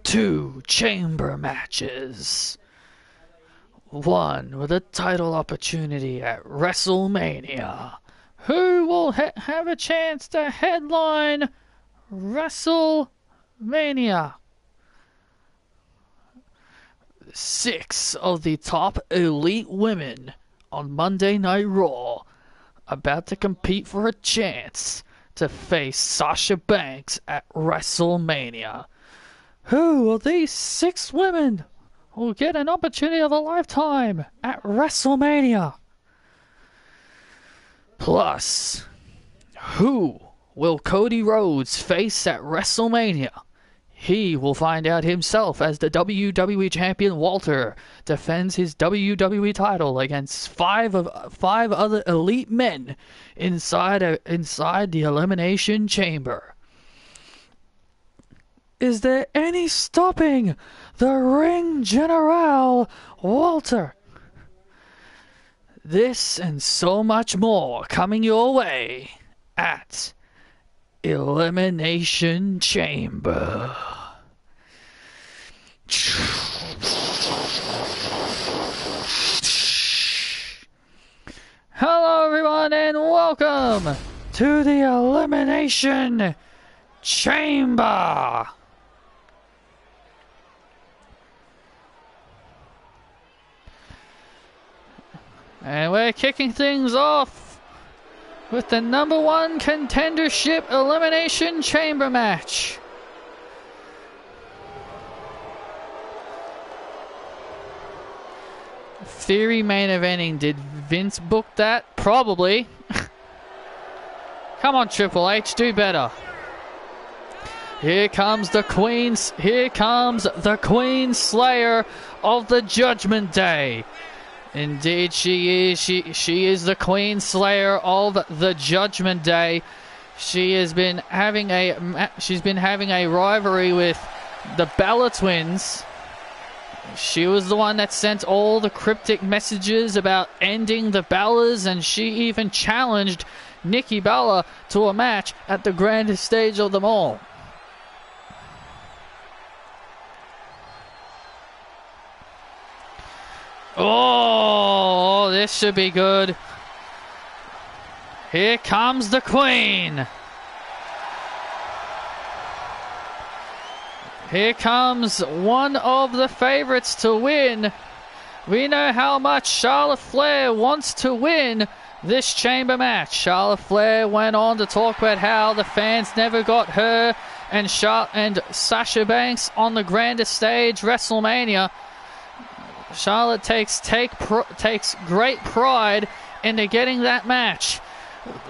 2 chamber matches. One with a title opportunity at WrestleMania. Who will have a chance to headline WrestleMania? 6 of the top elite women on Monday Night Raw about to compete for a chance to face Sasha Banks at WrestleMania. Who of these 6 women will get an opportunity of a lifetime at WrestleMania? Plus, who will Cody Rhodes face at WrestleMania? He will find out himself as the WWE Champion. Walter defends his WWE title against 5 other elite men inside the Elimination Chamber. Is there any stopping the Ring General Walter? This and so much more coming your way at Elimination Chamber. Hello everyone and welcome to the Elimination Chamber. And we're kicking things off with the number 1 contendership Elimination Chamber match. Theory main eventing. Did Vince book that? Probably. Come on, Triple H, do better. Here comes the Queen. Here comes the Queen Slayer of the Judgment Day. Indeed, she is. She is the Queen Slayer of the Judgment Day. She has been having a rivalry with the Bella Twins. She was the one that sent all the cryptic messages about ending the Bellas, and she even challenged Nikki Bella to a match at the grandest stage of them all. Oh, this should be good. Here comes the Queen. Here comes one of the favorites to win. We know how much Charlotte Flair wants to win this chamber match. Charlotte Flair went on to talk about how the fans never got her and Sasha Banks on the grandest stage, WrestleMania. Charlotte takes great pride into getting that match.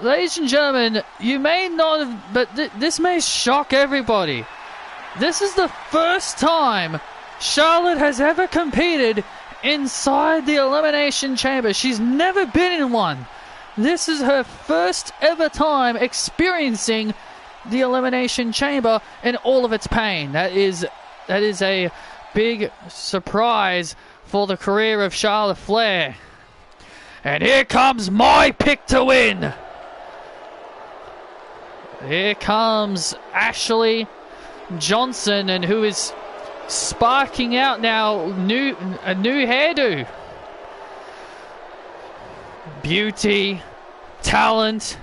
Ladies and gentlemen, you may not have, but this may shock everybody. This is the first time Charlotte has ever competed inside the Elimination Chamber. She's never been in one. This is her first ever time experiencing the Elimination Chamber in all of its pain. That is a big surprise for the career of Charlotte Flair. And here comes my pick to win. Here comes Ashley Johnson, and who is sparking out now a new hairdo. Beauty, talent,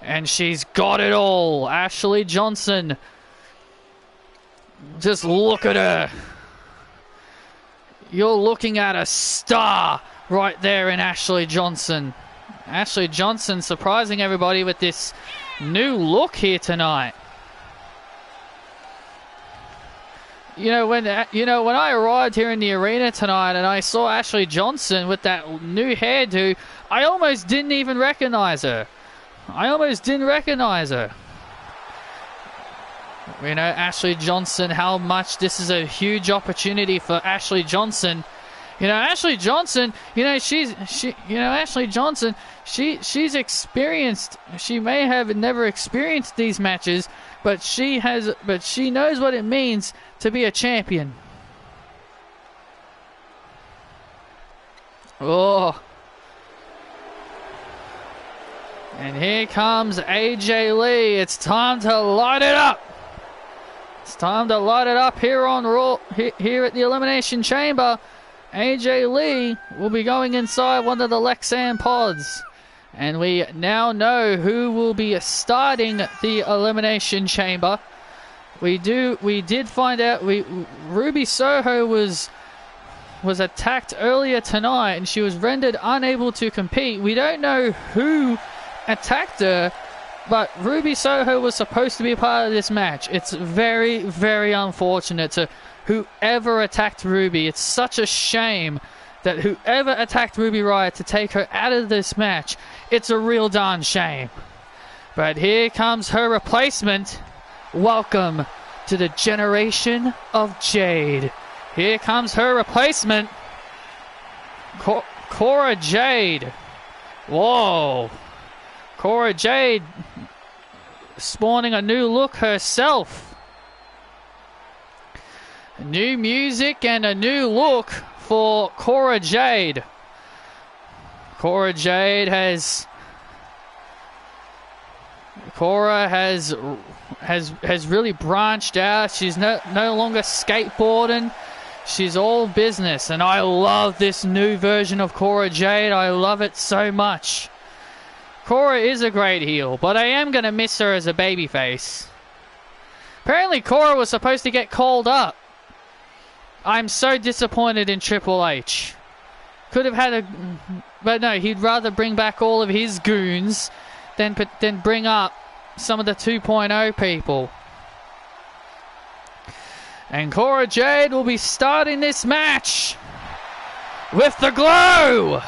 and she's got it all. Ashley Johnson. Just look at her. You're looking at a star right there in Ashley Johnson. Ashley Johnson surprising everybody with this new look here tonight. When I arrived here in the arena tonight and I saw Ashley Johnson with that new hairdo, I almost didn't even recognize her. We know Ashley Johnson, how much this is a huge opportunity for Ashley Johnson. Ashley Johnson, she's experienced. She may have never experienced these matches, but she knows what it means to be a champion. Oh. And here comes AJ Lee. It's time to light it up. It's time to light it up here on Raw, here at the Elimination Chamber. AJ Lee will be going inside one of the Lexan pods. And we now know who will be starting the Elimination Chamber. We did find out Ruby Soho was attacked earlier tonight and she was rendered unable to compete. We don't know who attacked her, but Ruby Soho was supposed to be a part of this match. It's very, very unfortunate to whoever attacked Ruby. It's such a shame that whoever attacked Ruby Riott to take her out of this match. It's a real darn shame. But here comes her replacement. Welcome to the generation of Jade. Here comes her replacement, Cora Jade. Whoa. Cora Jade spawning a new look herself. New music and a new look for Cora Jade. Cora has really branched out. She's no longer skateboarding. She's all business, and I love this new version of Cora Jade. I love it so much. Cora is a great heel, but I am going to miss her as a babyface. Apparently Cora was supposed to get called up. I'm so disappointed in Triple H. Could have had but no, he'd rather bring back all of his goons than bring up some of the 2.0 people. And Cora Jade will be starting this match with the glow.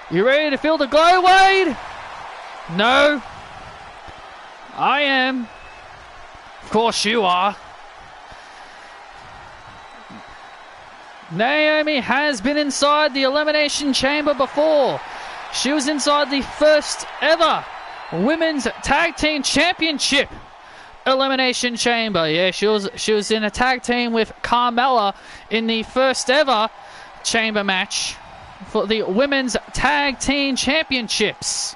You ready to feel the glow, Wade? No. I am. Of course you are. Naomi has been inside the Elimination Chamber before. She was inside the first ever Women's Tag Team Championship Elimination Chamber. Yeah, she was in a tag team with Carmella in the first ever chamber match for the Women's Tag Team Championships.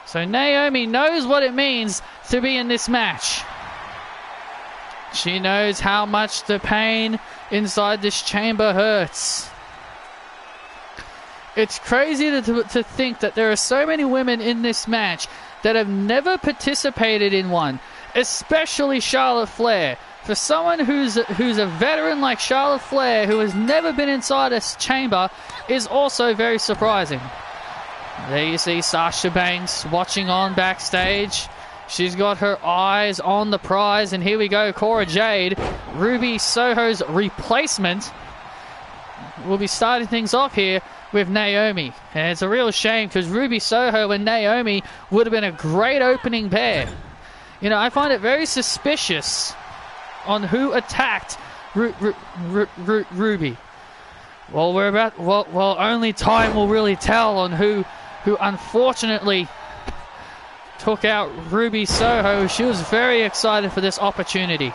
So Naomi knows what it means to be in this match. She knows how much the pain inside this chamber hurts. It's crazy to think that there are so many women in this match that have never participated in one, especially Charlotte Flair. For someone who's a veteran like Charlotte Flair, who has never been inside a chamber, is also very surprising. There you see Sasha Banks watching on backstage. She's got her eyes on the prize, and here we go, Cora Jade, Ruby Soho's replacement, will be starting things off here with Naomi. And it's a real shame because Ruby Soho and Naomi would have been a great opening pair. You know, I find it very suspicious on who attacked Ruby. Well, only time will really tell on who unfortunately took out Ruby Soho. She was very excited for this opportunity.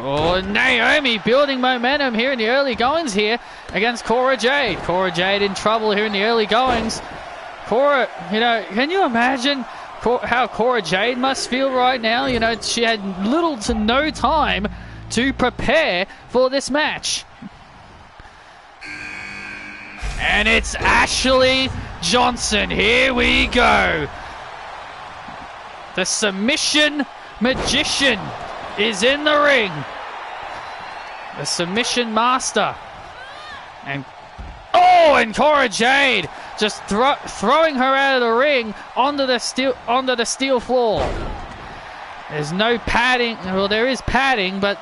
Oh, Naomi building momentum here in the early goings here against Cora Jade. Cora Jade in trouble here in the early goings. Cora, you know, can you imagine how Cora Jade must feel right now? You know, she had little to no time to prepare for this match. And it's Ashley Johnson. Here we go. The submission magician is in the ring. The submission master. And Cora Jade just throwing her out of the ring onto the steel floor. There's no padding. Well, there is padding, but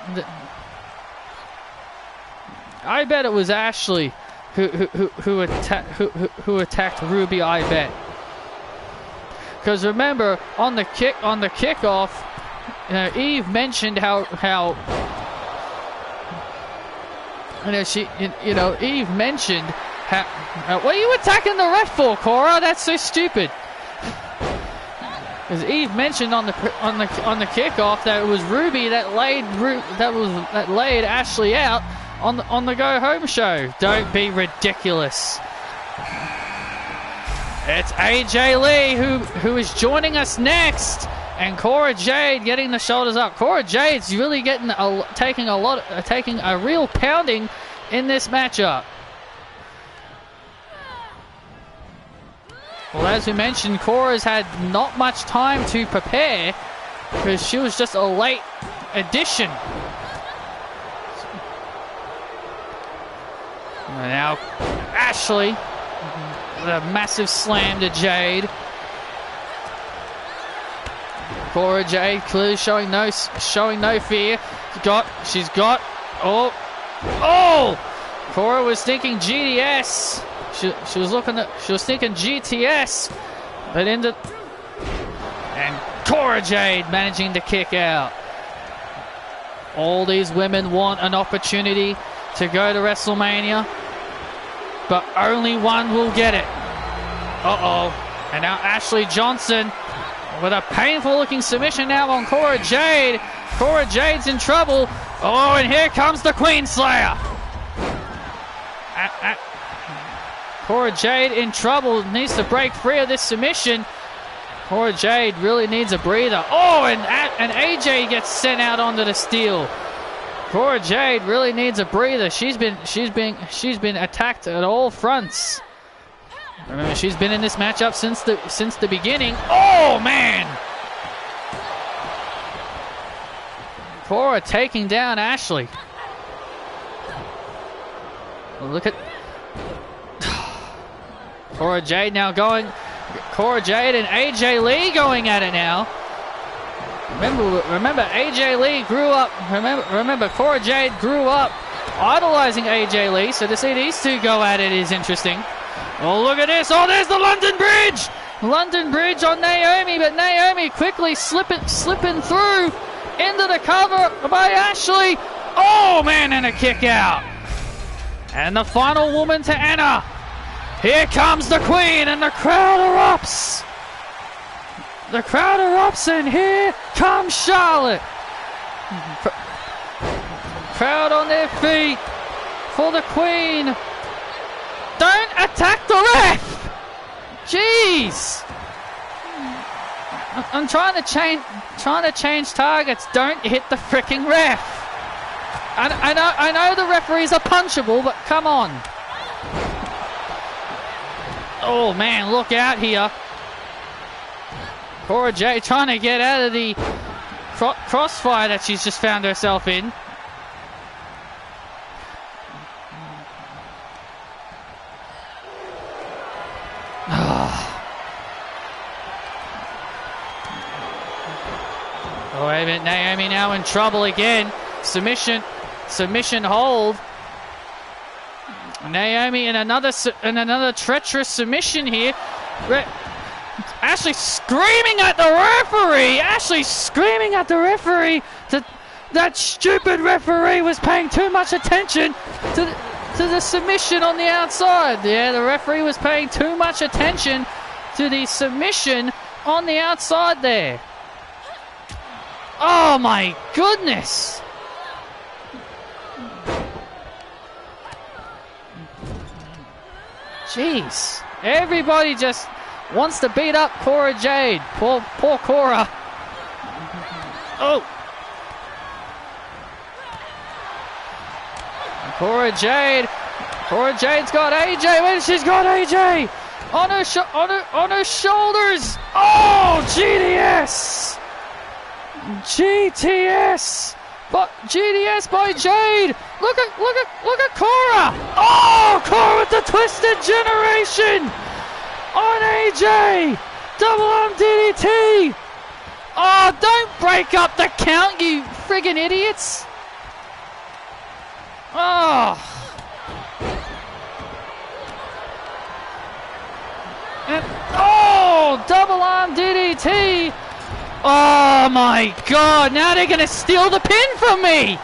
I bet it was Ashley who attacked Ruby. I bet, because remember on the kickoff, Eve mentioned how Eve mentioned how what are you attacking the ref for, Cora? That's so stupid. Because Eve mentioned on the kickoff that it was Ruby that laid Ashley out on the Go Home show. Don't be ridiculous. It's AJ Lee who is joining us next And Cora Jade getting the shoulders up. Cora Jade's really taking a real pounding in this matchup. Well, as we mentioned, Cora's had not much time to prepare because she was just a late addition. And now Ashley with a massive slam to Jade. Cora Jade clearly showing no fear. Cora was thinking GDS. She was thinking GTS, but and Cora Jade managing to kick out. All these women want an opportunity to go to WrestleMania, but only one will get it. And now Ashley Johnson with a painful looking submission now on Cora Jade. Cora Jade's in trouble. And here comes the Queen Slayer. Cora Jade in trouble, needs to break free of this submission. Cora Jade really needs a breather. And AJ gets sent out onto the steel. Cora Jade really needs a breather. She's been attacked at all fronts. Remember, she's been in this matchup since the beginning. Oh man! Cora taking down Ashley. Look at Cora Jade now going. Cora Jade and AJ Lee going at it now. Remember AJ Lee grew up. Remember Cora Jade grew up idolizing AJ Lee. So to see these two go at it is interesting. Oh, look at this. Oh, there's the London Bridge. London Bridge on Naomi, but Naomi quickly slipping through into the cover by Ashley. Oh man, and a kick out. And the final woman to enter. Here comes the Queen, and the crowd erupts. The crowd erupts, and here comes Charlotte. Crowd on their feet for the Queen. Don't attack the ref! Jeez! I'm trying to change targets. Don't hit the freaking ref. I know the referees are punchable, but come on. Oh man, look out here. Cora Jade trying to get out of the crossfire that she's just found herself in. Oh, wait a minute. Naomi now in trouble again. Submission hold. Naomi in another treacherous submission here. Ashley screaming at the referee. Ashley screaming at the referee. That stupid referee was paying too much attention to the submission on the outside. Yeah, the referee was paying too much attention to the submission on the outside there. Oh my goodness. Jeez. Everybody just wants to beat up Cora Jade. Poor Cora. Oh. Cora Jade's got AJ. When she's got AJ on her shoulders. Oh, GDS. GTS. But GDS by Jade. Look at Cora. Oh, Cora with the twisted generation on AJ. Double arm DDT. Oh, don't break up the count, you friggin' idiots. Oh. And, oh, double arm DDT. Oh my God, now they're going to steal the pin from me.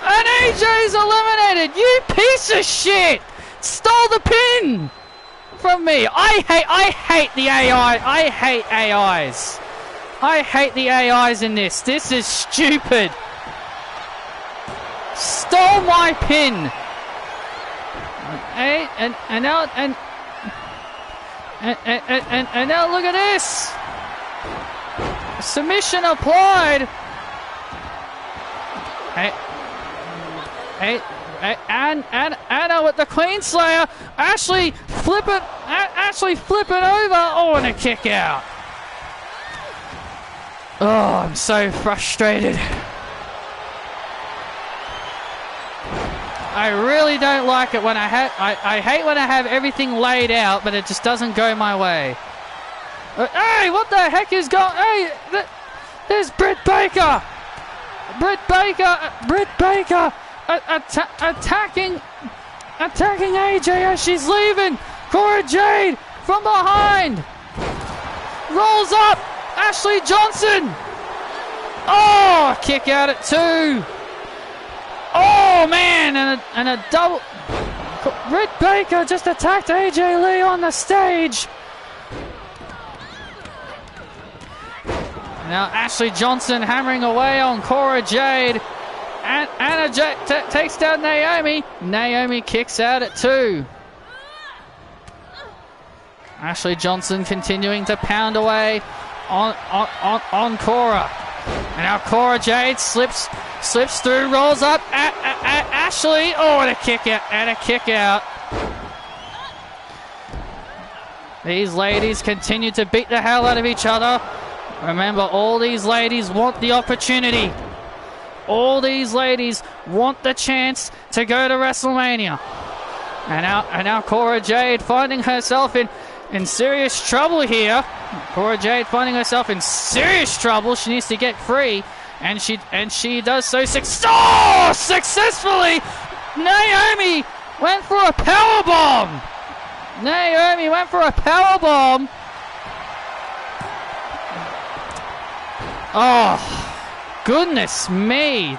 And AJ's eliminated. You piece of shit. Stole the pin from me. I hate the AI. I hate AIs. I hate the AIs in this. This is stupid. Stole my pin. And now And now look at this. Submission applied. And Anna with the Queen Slayer. Ashley flip it over. Oh, and a kick out. Oh, I'm so frustrated. I really don't like it when I hate when I have everything laid out, but it just doesn't go my way. Hey, what the heck is going? Hey, there's Britt Baker. Britt Baker attacking AJ as she's leaving. Cora Jade from behind rolls up. Ashley Johnson. Oh, kick out at 2. Oh man, and a double. Britt Baker just attacked AJ Lee on the stage. Now Ashley Johnson hammering away on Cora Jade. And Anna Jade takes down Naomi. Naomi kicks out at 2. Ashley Johnson continuing to pound away on Cora. And now Cora Jade slips through, rolls up at Ashley. Oh, and a kick out. These ladies continue to beat the hell out of each other. Remember, all these ladies want the opportunity. All these ladies want the chance to go to WrestleMania. And now Cora Jade finding herself in serious trouble here. Cora Jade finding herself in serious trouble. She needs to get free, and she does so successfully. Naomi went for a powerbomb. Oh, goodness me.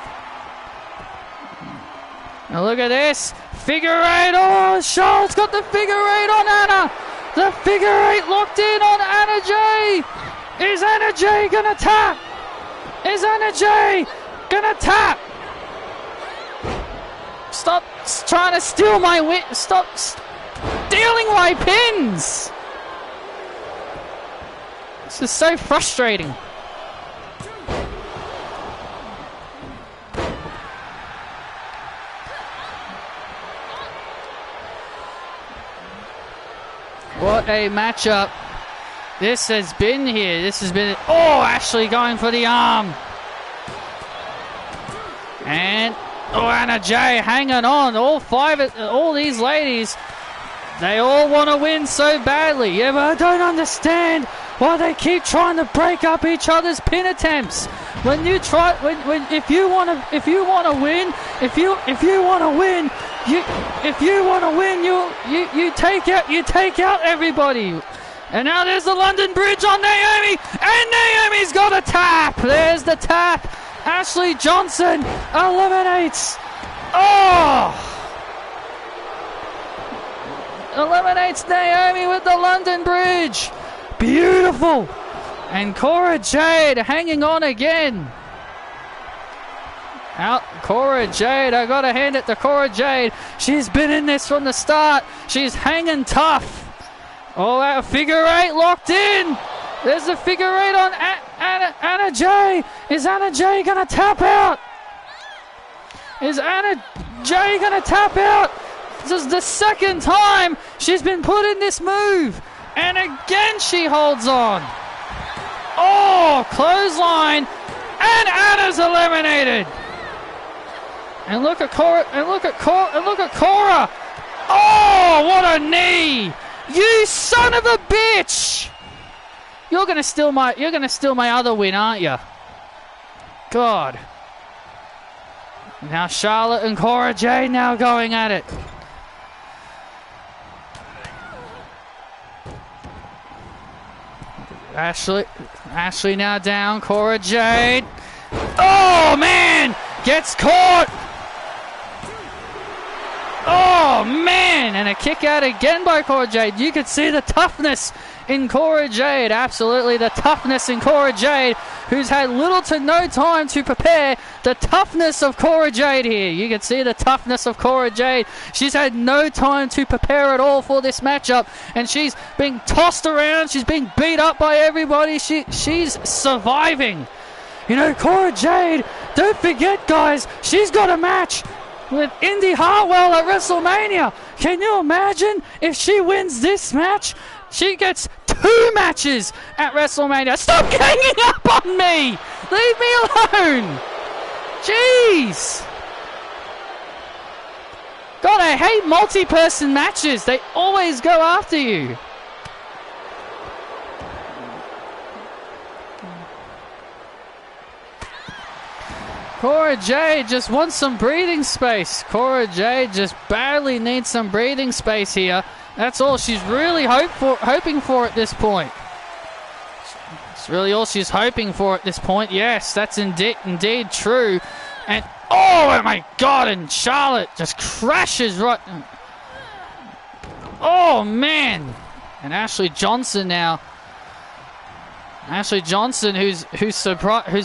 Now look at this. Figure 8. Oh, Charlotte's got the figure 8 on Anna. The figure 8 locked in on Anna Jay. Is Anna Jay gonna tap? Stop trying to steal my win. Stop stealing my pins. This is so frustrating. What a matchup this has been here. Oh, Ashley going for the arm. And Anna Jay hanging on. All these ladies, they all want to win so badly. Yeah, but I don't understand why they keep trying to break up each other's pin attempts. If you want to win, you take out everybody. And now there's the London Bridge on Naomi, and Naomi's got a tap. There's the tap. Ashley Johnson eliminates. Eliminates Naomi with the London Bridge. Beautiful. And Cora Jade hanging on again. Out Cora Jade. I gotta hand it to Cora Jade. She's been in this from the start. She's hanging tough. Oh, that figure 8 locked in. There's the figure 8 on Anna Jay. Is Anna Jay gonna tap out? This is the second time she's been put in this move. And again she holds on. Oh, clothesline. And Anna's eliminated. And look at Cora. Oh, what a knee. You son of a bitch. You're gonna steal my other win, aren't you? God. Now Charlotte and Cora Jade now going at it. Ashley now down. Cora Jade. Oh man, gets caught. Oh man, and a kick out again by Cora Jade. You could see the toughness in Cora Jade. Absolutely the toughness in Cora Jade, who's had little to no time to prepare. The toughness of Cora Jade here. You can see the toughness of Cora Jade. She's had no time to prepare at all for this matchup, and she's being tossed around. She's being beat up by everybody. She's surviving. You know, Cora Jade, don't forget, guys, she's got a match with Indy Hartwell at WrestleMania. Can you imagine if she wins this match? She gets 2 matches at WrestleMania. Stop ganging up on me! Leave me alone! Jeez! God, I hate multi-person matches. They always go after you. Cora Jade just wants some breathing space. Cora Jade just badly needs some breathing space here. That's all she's really hoping for at this point. It's really all she's hoping for at this point. Yes, that's indeed true. And oh my God! And Charlotte just crashes right. Oh man! And Ashley Johnson now. Ashley Johnson, who's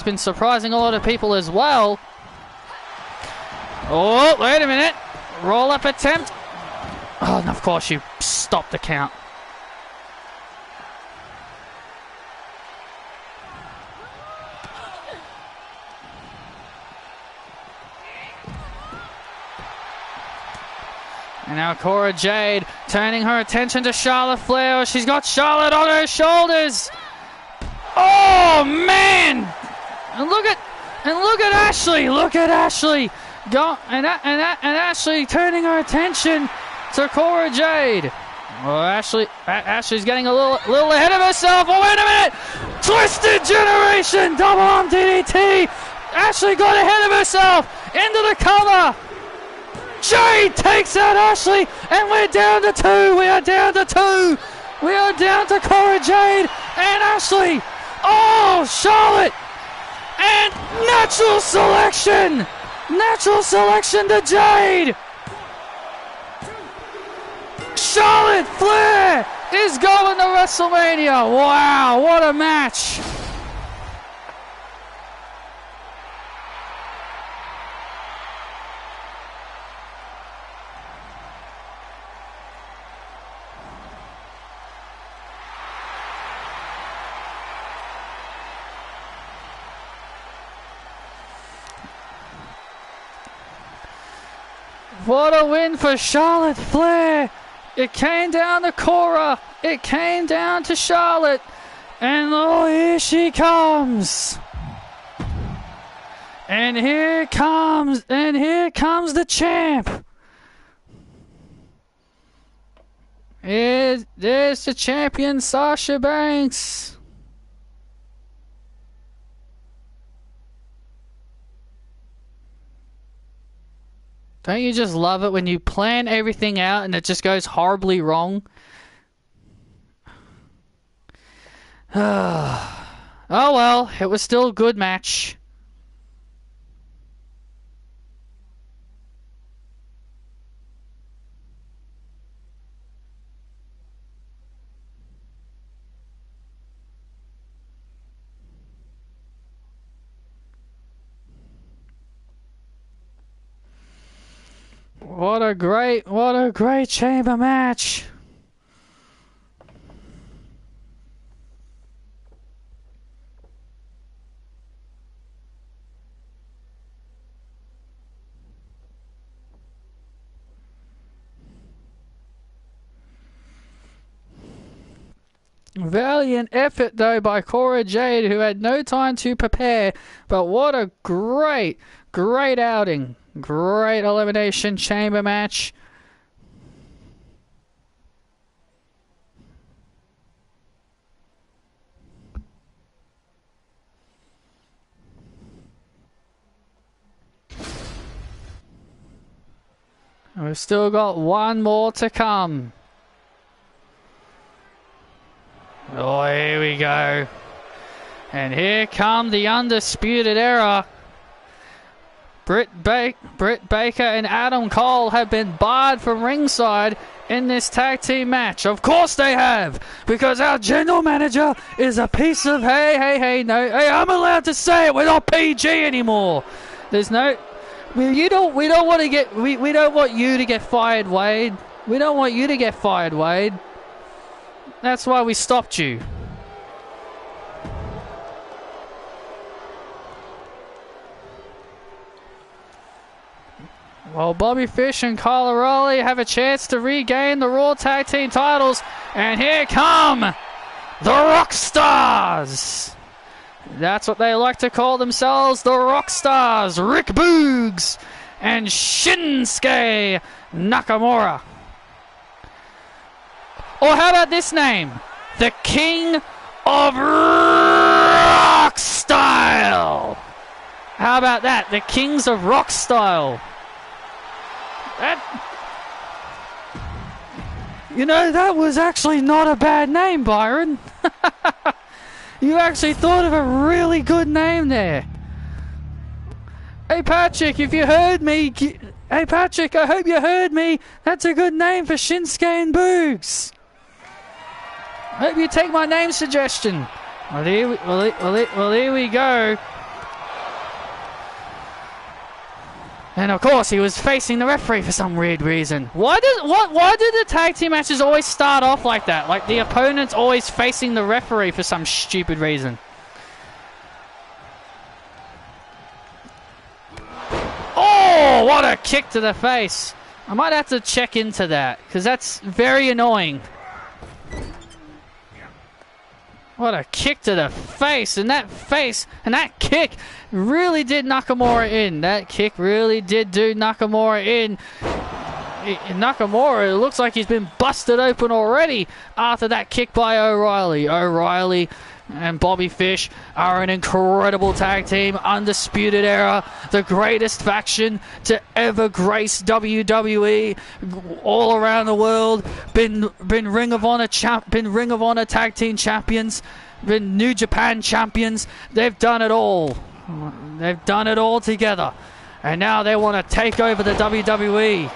been surprising a lot of people as well. Oh, wait a minute! Roll up attempt. Oh, and of course you stopped the count. And now Cora Jade turning her attention to Charlotte Flair. She's got Charlotte on her shoulders. Oh man! And look at Ashley. Look at Ashley. And Ashley turning her attention to Cora Jade. Well, Ashley's getting a little ahead of herself. Oh, wait a minute! Twisted Generation double arm DDT. Ashley got ahead of herself into the cover. Jade takes out Ashley, and we're down to 2. We are down to 2. We are down to Cora Jade and Ashley. Oh, Charlotte! And natural selection! Natural selection to Jade! Charlotte Flair is going to WrestleMania! Wow, what a match! What a win for Charlotte Flair! It came down to Cora. It came down to Charlotte. And oh, here she comes. And here comes the champ. There's the champion, Sasha Banks. Don't you just love it when you plan everything out and it just goes horribly wrong? Oh well, it was still a good match. What a great chamber match. Valiant effort though by Cora Jade, who had no time to prepare, but what a great outing. Great Elimination Chamber match. We've still got one more to come. Oh, here we go. And here come the Undisputed Era. Britt Baker and Adam Cole have been barred from ringside in this tag team match. Of course they have, because our general manager is a piece of hey, I'm allowed to say it. We're not PG anymore. There's no, we don't want you to get fired, Wade. We don't want you to get fired, Wade. That's why we stopped you. Well, Bobby Fish and Kyle O'Reilly have a chance to regain the Raw Tag Team titles. And here come the Rock Stars. That's what they like to call themselves, the Rock Stars. Rick Boogs and Shinsuke Nakamura. Or how about this name? The King of Rock Style. How about that? The Kings of Rock Style. That was actually not a bad name, Byron. You actually thought of a really good name there. Hey, Patrick, if you heard me... Hey, Patrick, I hope you heard me. That's a good name for Shinsuke and Boogs. Hope you take my name suggestion. Well, here we go. And of course, he was facing the referee for some weird reason. Why do the tag team matches always start off like that? Like the opponent's always facing the referee for some stupid reason. Oh, what a kick to the face. I might have to check into that, because that's very annoying. What a kick to the face, and that kick really did Nakamura in. That kick really did do Nakamura in. Nakamura, it looks like he's been busted open already after that kick by O'Reilly. O'Reilly and Bobby Fish are an incredible tag team. Undisputed Era, the greatest faction to ever grace WWE all around the world. Been Ring of Honor tag team champions, been New Japan champions. They've done it all. They've done it all together. And now they want to take over the WWE.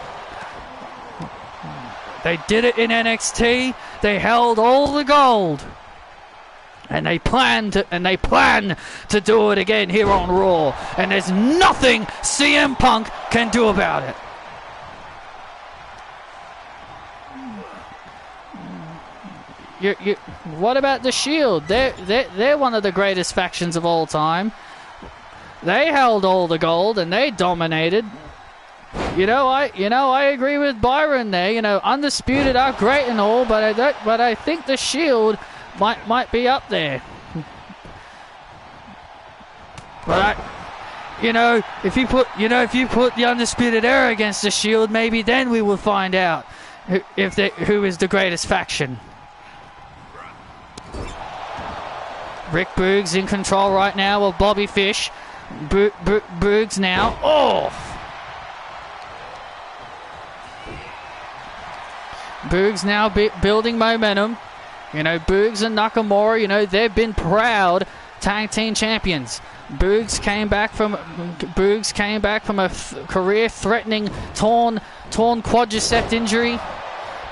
They did it in NXT. They held all the gold. And they plan to do it again here on Raw. And there's nothing CM Punk can do about it. What about the Shield? They're one of the greatest factions of all time. They held all the gold and they dominated. I agree with Byron there. Undisputed are great and all, but I think the Shield might be up there. But if you put the Undisputed Era against the Shield, maybe then we will find out who is the greatest faction. Rick Boogs in control right now of Bobby Fish. Boogs now. Oh! Boogs now building momentum. Boogs and Nakamura, they've been proud tag team champions. Boogs came back from a career-threatening torn quadricep injury.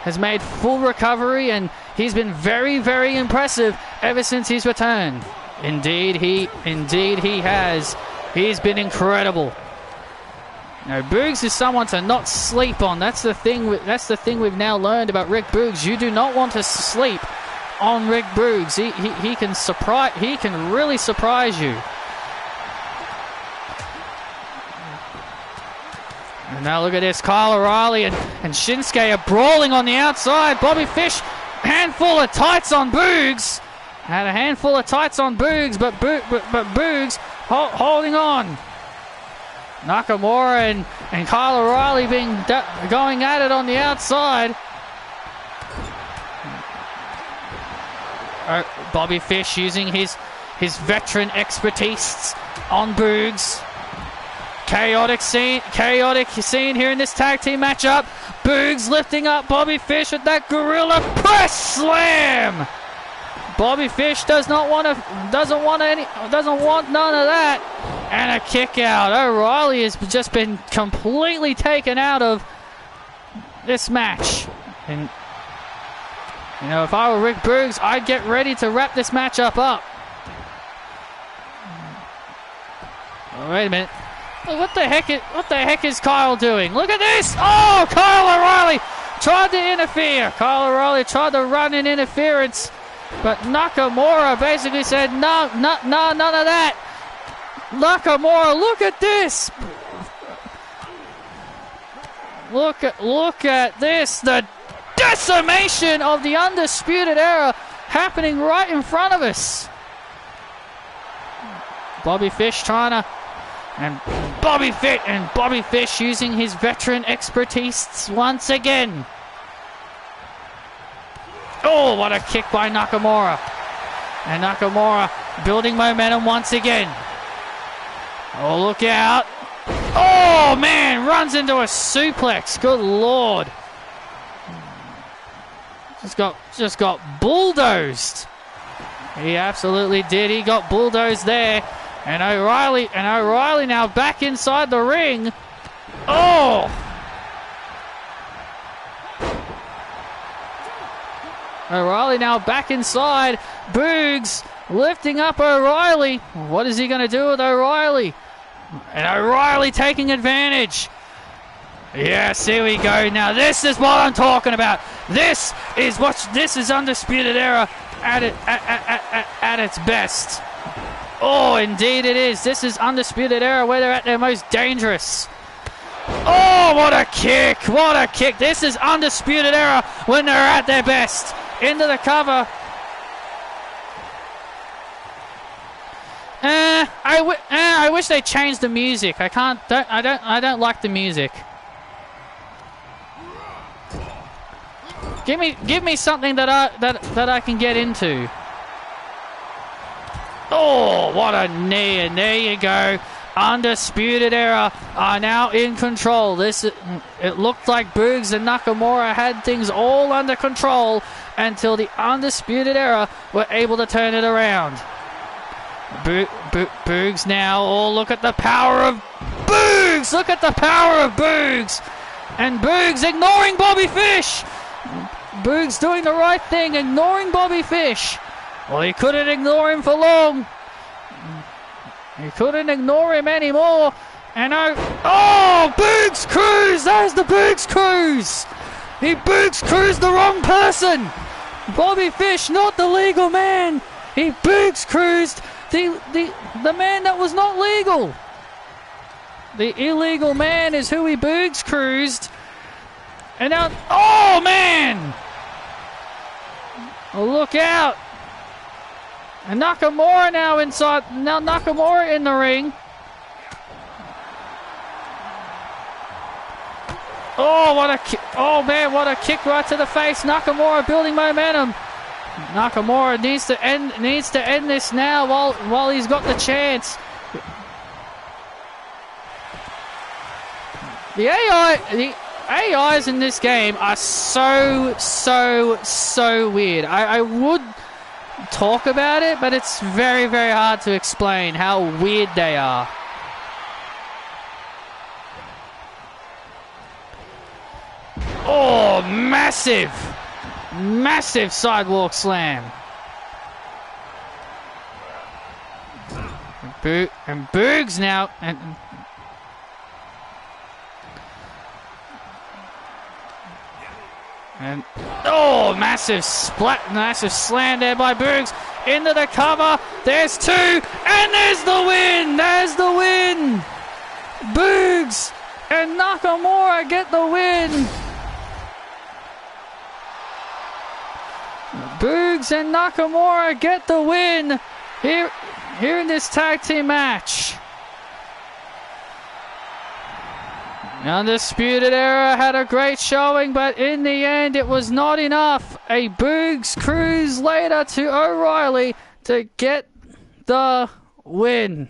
Has made full recovery, and he's been very, very impressive ever since his return. Indeed he has. He's been incredible. Boogs is someone to not sleep on. That's the thing we've now learned about Rick Boogs. You do not want to sleep on Rick Boogs. He can really surprise you. And now look at this, Kyle O'Reilly and Shinsuke are brawling on the outside. Bobby Fish, handful of tights on Boogs. Had a handful of tights on Boogs, but Boogs holding on. Nakamura and Kyle O'Reilly going at it on the outside. Bobby Fish using his veteran expertise on Boogs. Chaotic scene here in this tag team matchup. Boogs lifting up Bobby Fish with that gorilla press slam. Bobby Fish doesn't want none of that. And a kick out. O'Reilly has just been completely taken out of this match. And, you know, if I were Rick Boogs, I'd get ready to wrap this matchup up. Oh, wait a minute. What the heck is Kyle doing? Look at this! Oh, Kyle O'Reilly tried to interfere. Kyle O'Reilly tried to run in interference, but Nakamura basically said, no, none of that. Nakamura, look at this! Look at this! The decimation of the Undisputed Era happening right in front of us. Bobby Fish trying to... And Bobby Fish using his veteran expertise once again. Oh, what a kick by Nakamura. And Nakamura building momentum once again. Oh, look out. Oh, man, runs into a suplex. Good Lord. Just got bulldozed. He absolutely did. He got bulldozed there. And O'Reilly now back inside the ring. Oh! O'Reilly now back inside. Boogs lifting up O'Reilly. What is he going to do with O'Reilly? And O'Reilly taking advantage. Yes, here we go. Now this is what I'm talking about. This is Undisputed Era at its best. Oh, indeed it is. This is Undisputed Era where they're at their most dangerous. Oh, what a kick. What a kick. This is Undisputed Era when they're at their best. Into the cover. I wish they changed the music. I don't like the music. Give me something that I can get into. Oh, what a knee, and there you go. Undisputed Era are now in control. It looked like Boogs and Nakamura had things all under control until the Undisputed Era were able to turn it around. Boogs now. Oh, look at the power of Boogs! Look at the power of Boogs! And Boogs ignoring Bobby Fish! Boogs doing the right thing, ignoring Bobby Fish. Well, he couldn't ignore him for long. He couldn't ignore him anymore. And oh, Boogs Cruise! There's the Boogs Cruise! He Boogs Cruised the wrong person! Bobby Fish, not the legal man! He Boogs Cruised the man that was not legal! The illegal man is who he Boogs Cruised. And now, oh man! Oh, look out! And Nakamura now inside. Now Nakamura in the ring. Oh, man, what a kick right to the face. Nakamura building momentum. Nakamura needs to end this now while he's got the chance. The AIs in this game are so weird. I would talk about it, but it's very, very hard to explain how weird they are. Oh, massive sidewalk slam. And Boogs now and oh, massive slam there by Boogs into the cover. There's two, and there's the win. There's the win. Boogs and Nakamura get the win. Boogs and Nakamura get the win here in this tag team match. Undisputed Era had a great showing, but in the end it was not enough. A Boogs Cruise later to O'Reilly to get the win.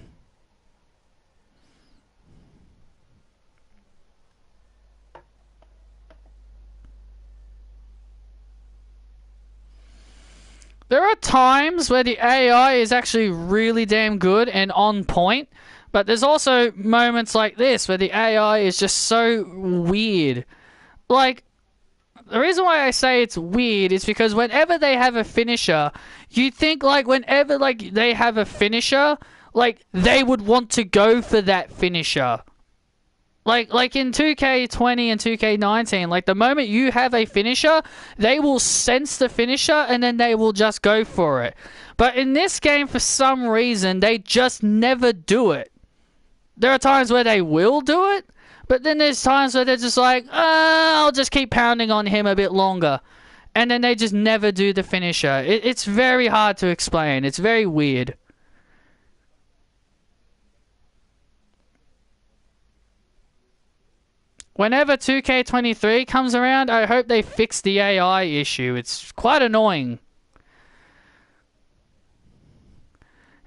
There are times where the AI is actually really damn good and on point, but there's also moments like this where the AI is just so weird. Like, The reason why I say it's weird is because whenever they have a finisher, you think like whenever like they have a finisher, like they would want to go for that finisher. Like in 2K20 and 2K19, like the moment you have a finisher, they will sense the finisher and then they will just go for it. But in this game, for some reason, they just never do it. There are times where they will do it, but then there's times where they're just like, I'll just keep pounding on him a bit longer. And then they just never do the finisher. It's very hard to explain. It's very weird. Whenever 2K23 comes around, I hope they fix the AI issue. It's quite annoying.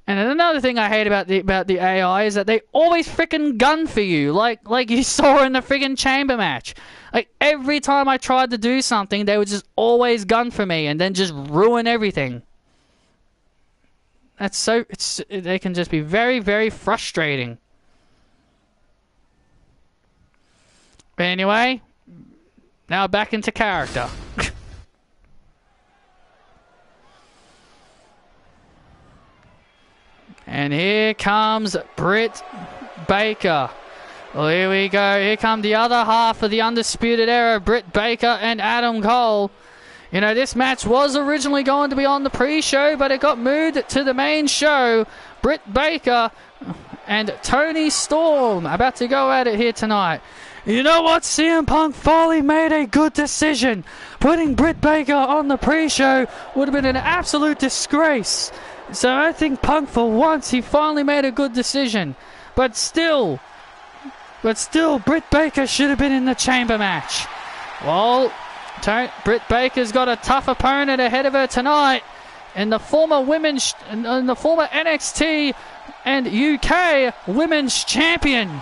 And another thing I hate about the AI is that they always frickin' gun for you, like you saw in the friggin' chamber match. Like every time I tried to do something, they would just always gun for me and then just ruin everything. They can just be very, very frustrating. But anyway, now back into character. And here comes Britt Baker. Well, here we go. Here come the other half of the Undisputed Era, Britt Baker and Adam Cole. You know, this match was originally going to be on the pre-show, but it got moved to the main show. Britt Baker and Toni Storm about to go at it here tonight. You know what? CM Punk finally made a good decision. Putting Britt Baker on the pre-show would have been an absolute disgrace. So I think Punk, for once, he finally made a good decision. But still, Britt Baker should have been in the chamber match. Well, Britt Baker's got a tough opponent ahead of her tonight. And the former NXT and UK Women's Champion.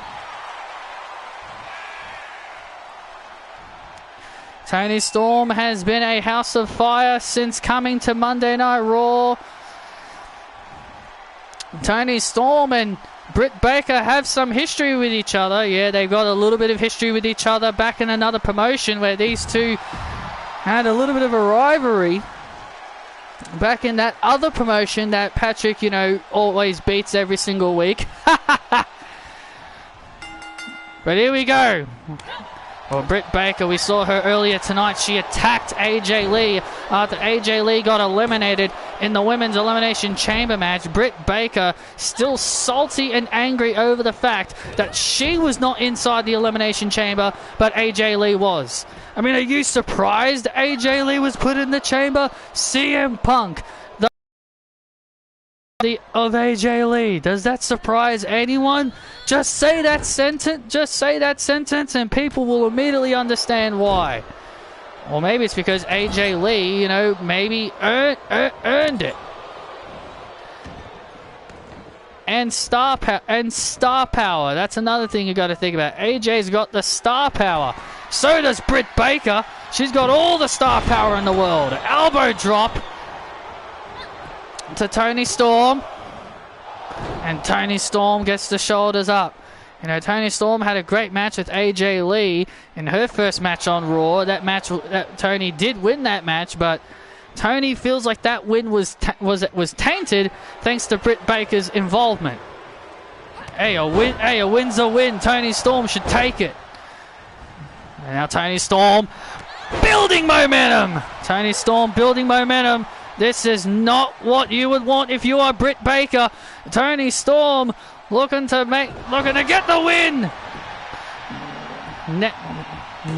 Toni Storm has been a house of fire since coming to Monday Night Raw. Toni Storm and Britt Baker have some history with each other. Yeah, they've got a little bit of history with each other back in another promotion where these two had a little bit of a rivalry. Back in that other promotion that Patrick, you know, always beats every single week. But here we go. Well, Britt Baker, we saw her earlier tonight. She attacked AJ Lee after AJ Lee got eliminated in the Women's Elimination Chamber match. Britt Baker still salty and angry over the fact that she was not inside the Elimination Chamber, but AJ Lee was. I mean, are you surprised AJ Lee was put in the chamber? CM Punk, of AJ Lee. Does that surprise anyone? Just say that sentence and people will immediately understand why. Or maybe it's because AJ Lee, you know, maybe earned it. And star power. That's another thing you got to think about. AJ's got the star power. So does Britt Baker. She's got all the star power in the world. Elbow drop to Toni Storm, and Toni Storm gets the shoulders up. You know, Toni Storm had a great match with AJ Lee in her first match on Raw. That Toni did win that match, but Toni feels like that win was tainted thanks to Britt Baker's involvement. Hey, a win's a win. Toni Storm should take it. And now Toni Storm building momentum. Toni Storm building momentum. This is not what you would want if you are Britt Baker. Toni Storm looking to get the win.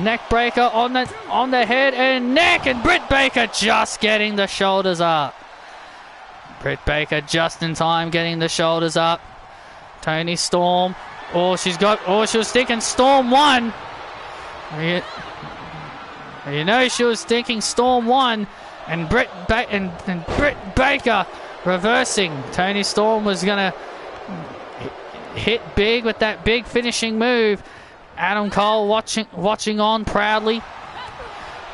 Neck breaker on the head and neck, and Britt Baker just getting the shoulders up. Britt Baker just in time getting the shoulders up. Toni Storm. She was thinking Storm 1. You know she was thinking Storm 1. And Britt Baker reversing. Toni Storm was going to hit big with that big finishing move. Adam Cole watching on proudly.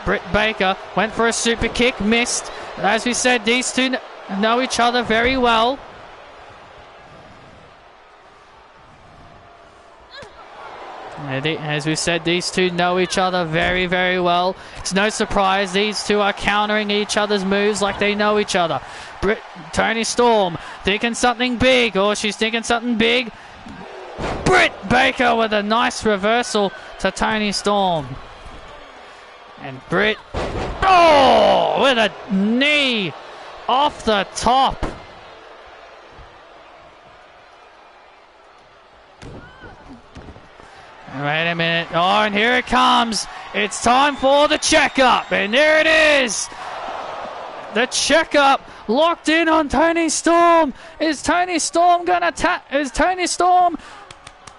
Britt Baker went for a super kick, missed. As we said, these two know each other very well. As we said, these two know each other very, very well. It's no surprise these two are countering each other's moves like they know each other. Toni Storm thinking something big, or she's thinking something big. Britt Baker with a nice reversal to Toni Storm. And Britt, oh, with a knee off the top. Wait a minute. Oh, and here it comes. It's time for the checkup. And there it is. The checkup locked in on Toni Storm. Is Toni Storm gonna tap? Is Toni Storm?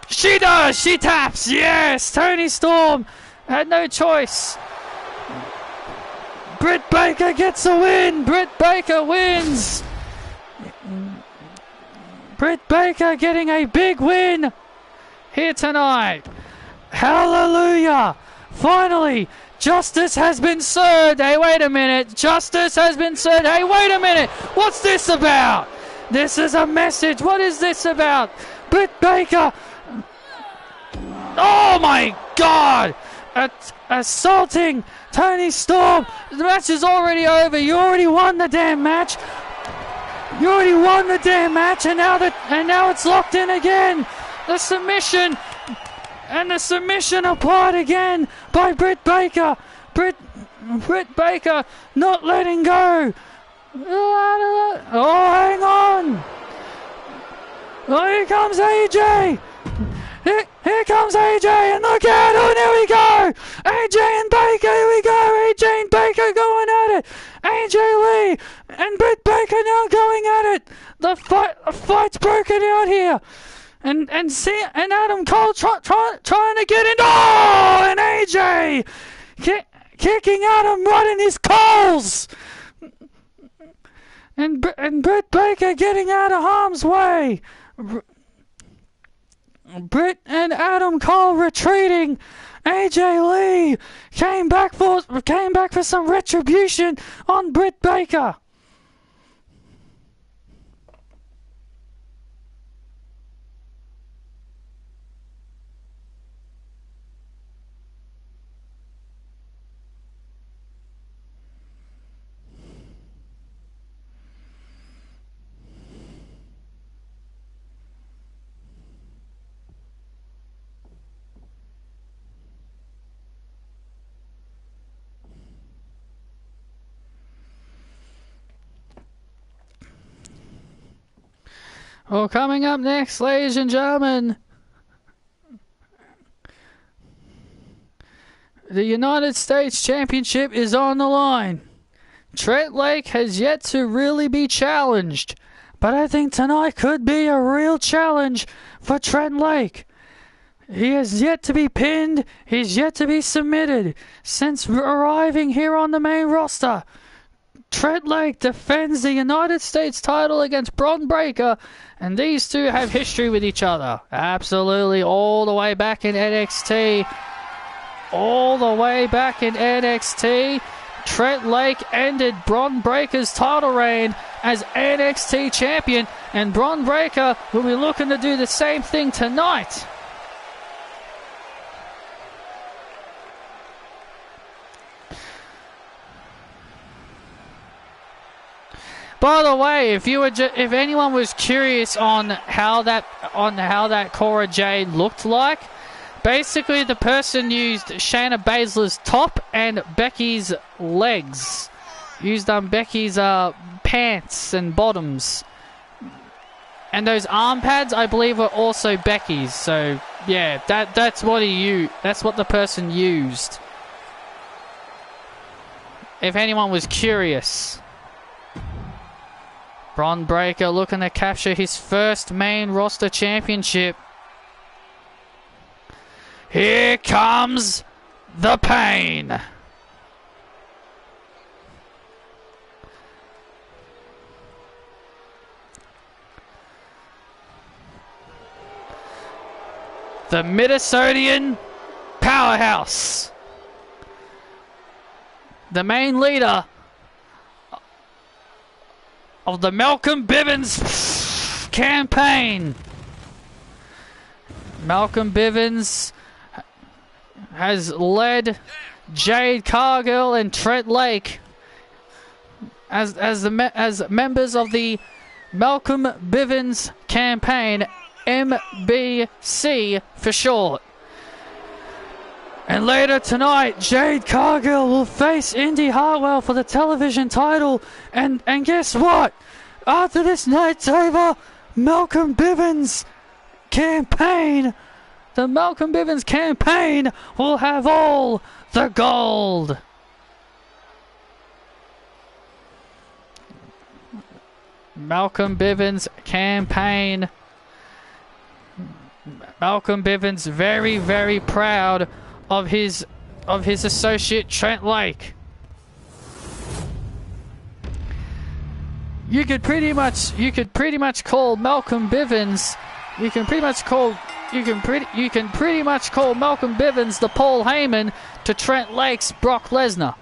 She does. She taps. Yes. Toni Storm had no choice. Britt Baker gets a win. Britt Baker wins. Britt Baker getting a big win here tonight. Hallelujah! Finally, justice has been served. Hey, wait a minute. Justice has been served. Hey, wait a minute. What's this about? This is a message. What is this about? Britt Baker. Oh my God! Assaulting Toni Storm. The match is already over. You already won the damn match. You already won the damn match, and now it's locked in again. The submission. And the submission applied again by Britt Baker. Britt Baker not letting go. Oh, hang on. Oh, here comes AJ. Here comes AJ, and look out. Oh, there we go. AJ and Baker, here we go. AJ and Baker going at it. AJ Lee and Britt Baker now going at it. The fight's broken out here. And Adam Cole trying to get in. Oh, and AJ kicking Adam right in his coals. And Britt Baker getting out of harm's way. Britt and Adam Cole retreating. AJ Lee came back for some retribution on Britt Baker. Well, coming up next, ladies and gentlemen, the United States Championship is on the line. Trent Lake has yet to really be challenged, but I think tonight could be a real challenge for Trent Lake. He has yet to be pinned. He's yet to be submitted since arriving here on the main roster. Trent Lake defends the United States title against Bron Breakker, and these two have history with each other. Absolutely, all the way back in NXT. All the way back in NXT, Trent Lake ended Bron Breakker's title reign as NXT champion, and Bron Breakker will be looking to do the same thing tonight. By the way, if anyone was curious on how that Cora Jade looked like, basically the person used Shayna Baszler's top and Becky's legs. Used Becky's pants and bottoms. And those arm pads, I believe, were also Becky's. So yeah, that's what the person used. If anyone was curious. Bron Breakker looking to capture his first main roster championship. Here comes the pain. The Minnesotan powerhouse. The main leader of the Malcolm Bivens campaign. Malcolm Bivens has led Jade Cargill and Trent Lake as members of the Malcolm Bivens campaign, MBC for short. And later tonight, Jade Cargill will face Indy Hartwell for the television title. And guess what? After this night's over, Malcolm Bivens campaign, the Malcolm Bivens campaign will have all the gold. Malcolm Bivens campaign. Malcolm Bivens very, very proud of his associate Trent Lake. You could pretty much call Malcolm Bivens. You can pretty much call Malcolm Bivens the Paul Heyman to Trent Lake's Brock Lesnar.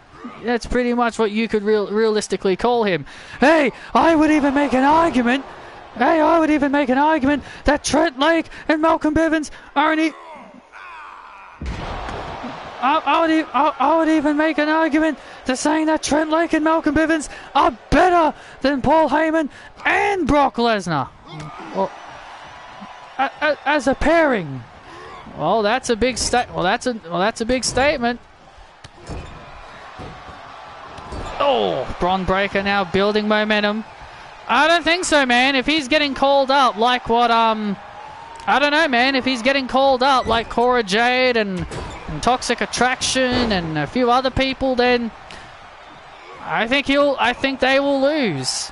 That's pretty much what you could realistically call him. Hey, I would even make an argument that Trent Lake and Malcolm Bivens are I would even make an argument to saying that Trent Lake and Malcolm Bivens are better than Paul Heyman and Brock Lesnar. Well, as a pairing. Well, that's a big that's a big statement. Oh, Bron Breakker now building momentum. I don't think so, man. If he's getting called up like what I don't know, man. If he's getting called up like Cora Jade and Toxic Attraction and a few other people, then I think they will lose.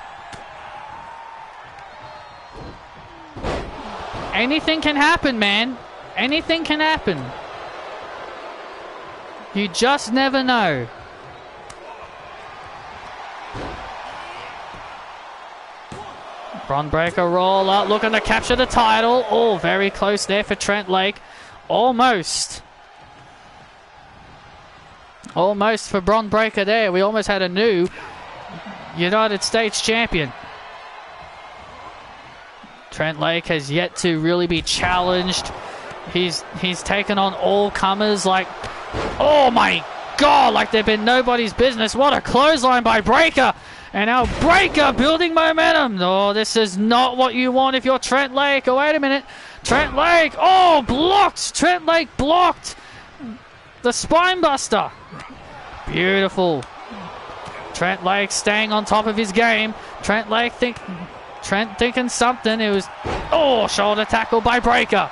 Anything can happen, man. Anything can happen. You just never know. Bron Breakker roll up, looking to capture the title. Oh, very close there for Trent Lake. Almost. Almost for Bron Breakker there. We almost had a new United States champion. Trent Lake has yet to really be challenged. He's taken on all comers like, oh my God, like they've been nobody's business. What a clothesline by Breakker. And now Breakker building momentum. Oh, this is not what you want if you're Trent Lake. Oh, wait a minute. Trent Lake. Oh, blocked. Trent Lake blocked the spine buster. Beautiful. Trent Lake staying on top of his game. Trent thinking something. It was, oh, shoulder tackle by Breakker.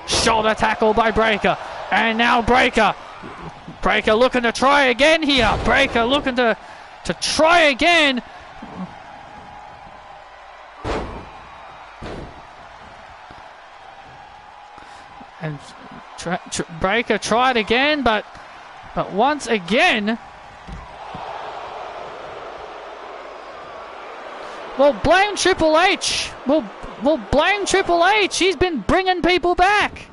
Shoulder tackle by Breakker. And now Breakker looking to try again here. Breakker looking to try again. And Breakker tried again, but once again, well, blame Triple H. Well, blame Triple H. He's been bringing people back.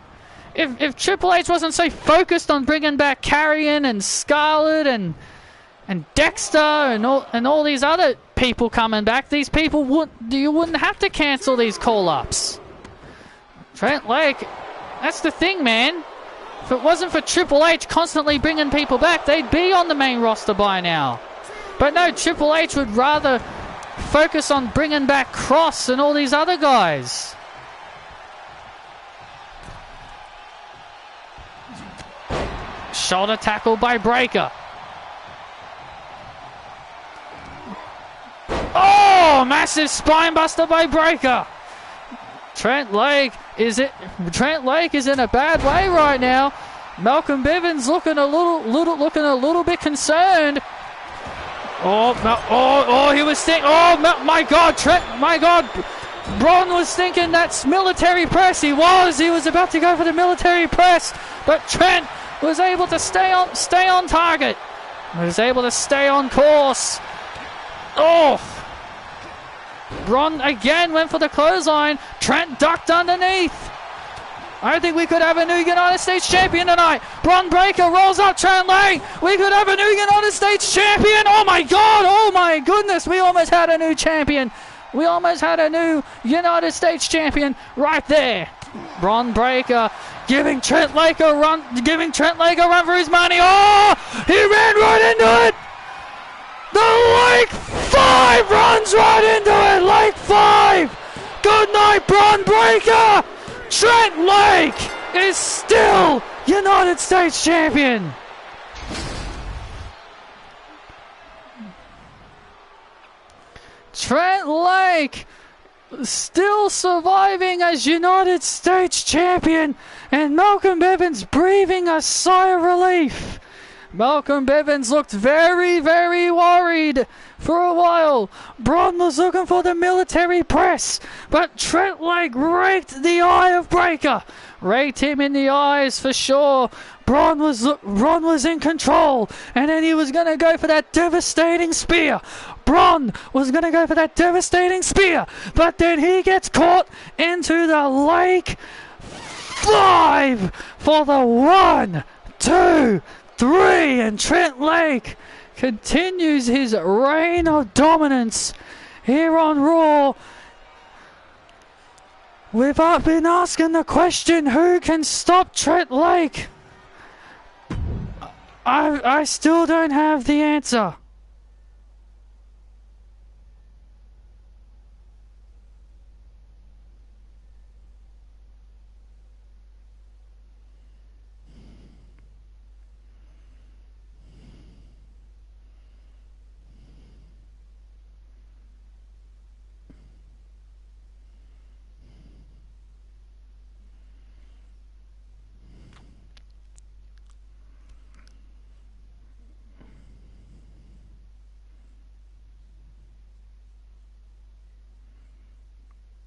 If Triple H wasn't so focused on bringing back Carrion and Scarlett and Dexter and all these other people coming back, these people wouldn't have to cancel these call-ups. Trent Lake, that's the thing, man. If it wasn't for Triple H constantly bringing people back, they'd be on the main roster by now. But no, Triple H would rather focus on bringing back Cross and all these other guys. Shoulder tackle by Breakker. Oh, massive spine buster by Breakker. Trent Lake is in a bad way right now. Malcolm Bivens looking a little bit concerned. He was thinking. Oh my God, Bron was thinking that's military press. He was about to go for the military press, but Trent was able to stay on target. Was able to stay on course. Oh! Bron again went for the clothesline. Trent ducked underneath. I think we could have a new United States champion tonight. Bron Breakker rolls up Trent Lake. We could have a new United States champion. Oh my God! Oh my goodness! We almost had a new champion. We almost had a new United States champion right there. Bron Breakker giving Trent Lake a run for his money. Oh, he ran right into it. The Lake 5 runs right into it. Lake 5. Good night, Bron Breakker. Trent Lake is still United States champion. Trent Lake still surviving as United States champion, and Malcolm Bivens breathing a sigh of relief. Malcolm Bivens looked very, very worried for a while. Bron was looking for the military press, but Trent Lake raked the eye of Breakker. Raked him in the eyes for sure. Bron was in control, and then he was going to go for that devastating spear. Bron was going to go for that devastating spear, but then he gets caught into the Lake 5 for the 1, 2, 3, and Trent Lake continues his reign of dominance here on Raw. We've been asking the question, who can stop Trent Lake? I still don't have the answer.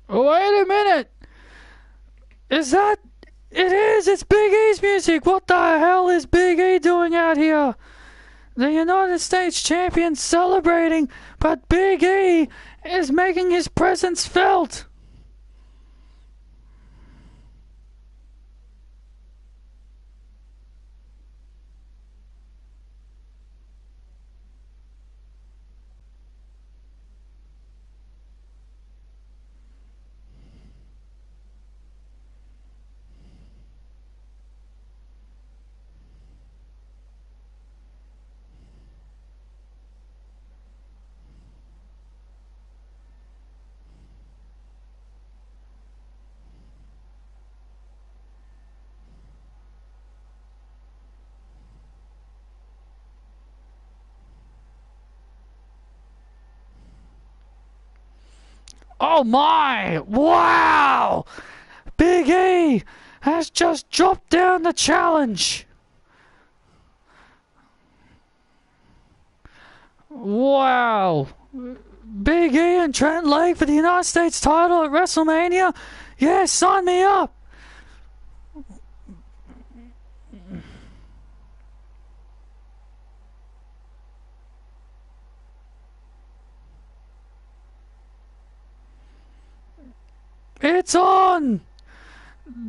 Wait a minute! Is that... It is! It's Big E's music! What the hell is Big E doing out here? The United States champion celebrating, but Big E is making his presence felt! Oh my! Wow! Big E has just dropped down the challenge. Wow! Big E and Trent Lake for the United States title at WrestleMania? Yeah, sign me up! It's on!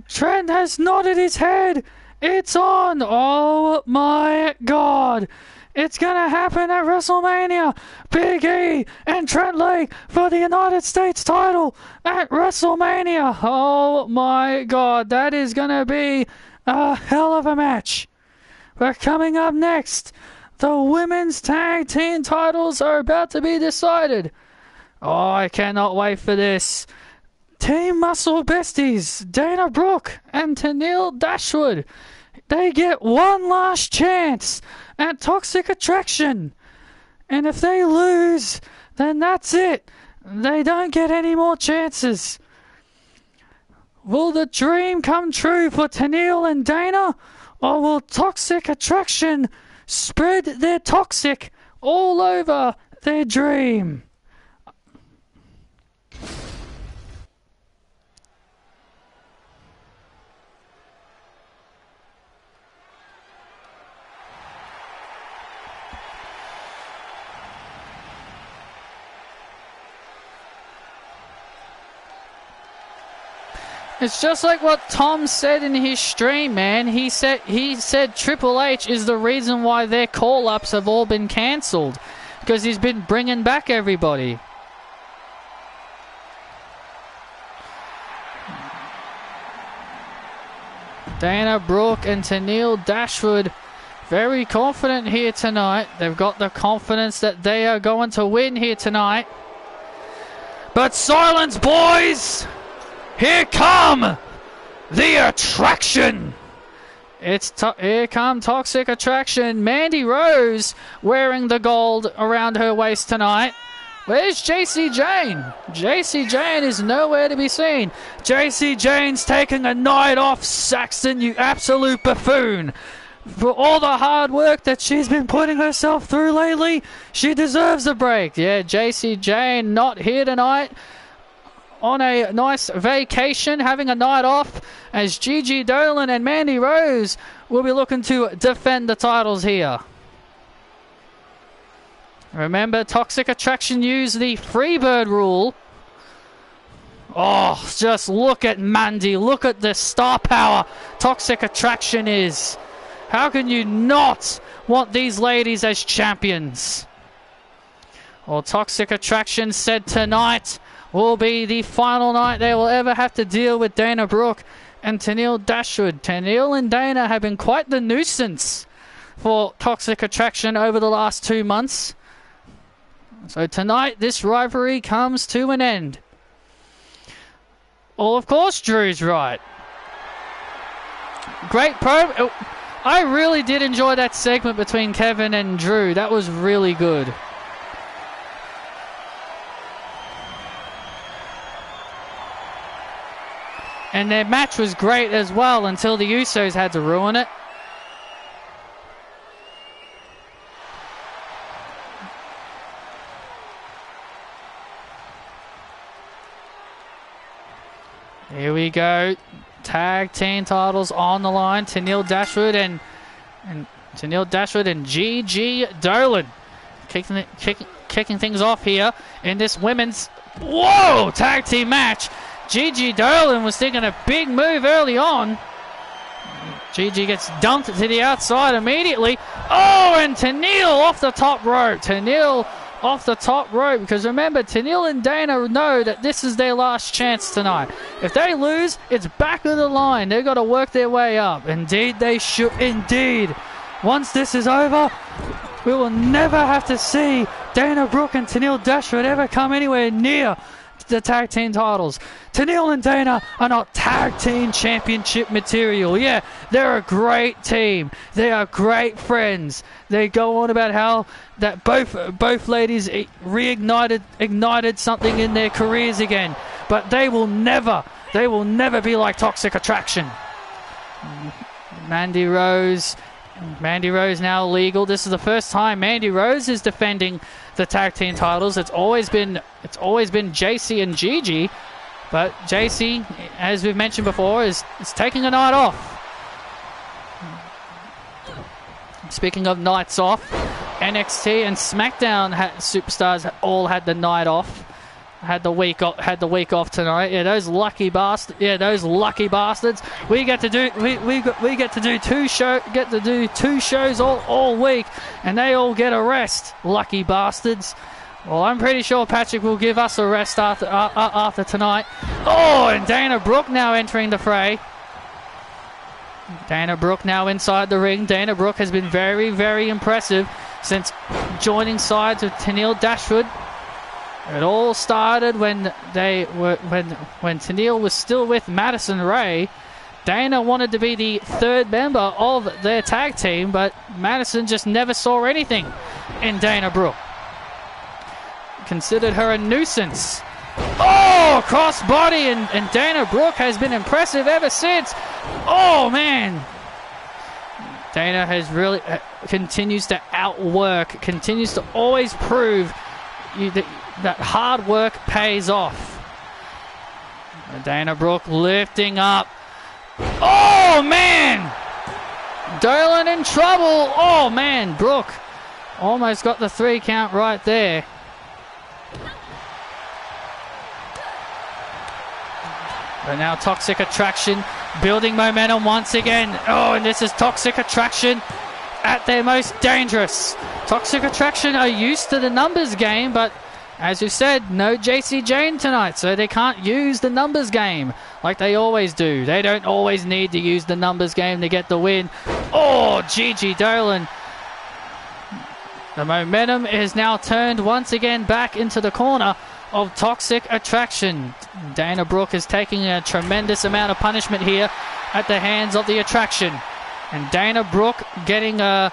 Trent has nodded his head. It's on! Oh my god! It's gonna happen at WrestleMania! Big E and Trent Lake for the United States title at WrestleMania! Oh my god, that is gonna be a hell of a match! But coming up next, the women's tag team titles are about to be decided. Oh, I cannot wait for this. Team Muscle Besties, Dana Brooke and Tenille Dashwood. They get one last chance at Toxic Attraction. And if they lose, then that's it. They don't get any more chances. Will the dream come true for Tenille and Dana? Or will Toxic Attraction spread their toxic all over their dream? It's just like what Tom said in his stream, man. He said Triple H is the reason why their call-ups have all been cancelled, because he's been bringing back everybody. Dana Brooke and Tenille Dashwood very confident here tonight. They've got the confidence that they are going to win here tonight. But silence, boys! Here come the attraction! Here come Toxic Attraction. Mandy Rose wearing the gold around her waist tonight. Where's JC Jane? JC Jane is nowhere to be seen. JC Jane's taking a night off, Saxton, you absolute buffoon. For all the hard work that she's been putting herself through lately, she deserves a break. Yeah, JC Jane not here tonight. On a nice vacation, having a night off, as Gigi Dolan and Mandy Rose will be looking to defend the titles here. Remember, Toxic Attraction use the Freebird rule. Oh, just look at Mandy. Look at the star power Toxic Attraction is. How can you not want these ladies as champions? Well, Toxic Attraction said tonight will be the final night they will ever have to deal with Dana Brooke and Tenille Dashwood. Tenille and Dana have been quite the nuisance for Toxic Attraction over the last 2 months. So tonight, this rivalry comes to an end. Well, of course, Drew's right. Great promo. I really did enjoy that segment between Kevin and Drew. That was really good. And their match was great as well until the Usos had to ruin it. Here we go. Tag team titles on the line. Tenille Dashwood and Gigi Dolan kicking things off here in this women's tag team match. Gigi Dolan was taking a big move early on. Gigi gets dumped to the outside immediately. Oh, and Tenille off the top rope. Tenille off the top rope, because remember, Tenille and Dana know that this is their last chance tonight. If they lose, it's back of the line. They've got to work their way up. Indeed they should. Indeed. Once this is over, we will never have to see Dana Brooke and Tenille Dashwood ever come anywhere near the tag team titles. Tenille and Dana are not tag team championship material. Yeah, they're a great team. They are great friends. They go on about how that both ladies ignited something in their careers again. But they will never be like Toxic Attraction. Mandy Rose now legal. This is the first time Mandy Rose is defending the tag team titles. It's always been JC and Gigi, but JC, as we've mentioned before, is taking a night off. Speaking of nights off, NXT and SmackDown superstars all had the night off. Had the week off tonight. Yeah, those lucky bastards. We get to do two shows all week, and they all get a rest. Lucky bastards. Well, I'm pretty sure Patrick will give us a rest after tonight. Oh, and Dana Brooke now entering the fray. Dana Brooke now inside the ring. Dana Brooke has been very, very impressive since joining sides with Tenille Dashwood. It all started when Tenille was still with Madison Rae. Dana wanted to be the third member of their tag team, but Madison just never saw anything in Dana Brooke. Considered her a nuisance. Oh, crossbody, and Dana Brooke has been impressive ever since. Oh, man. Dana has really continues to outwork, continues to always prove that hard work pays off. Dana Brooke lifting up. Oh, man! Dolan in trouble. Oh, man, Brooke almost got the 3 count right there. But now Toxic Attraction building momentum once again. Oh, and this is Toxic Attraction at their most dangerous. Toxic Attraction are used to the numbers game, but As you said, no JC Jane tonight, so they can't use the numbers game like they always do. They don't always need to use the numbers game to get the win. Oh, Gigi Dolan. The momentum is now turned once again back into the corner of Toxic Attraction. Dana Brooke is taking a tremendous amount of punishment here at the hands of the Attraction. And Dana Brooke getting a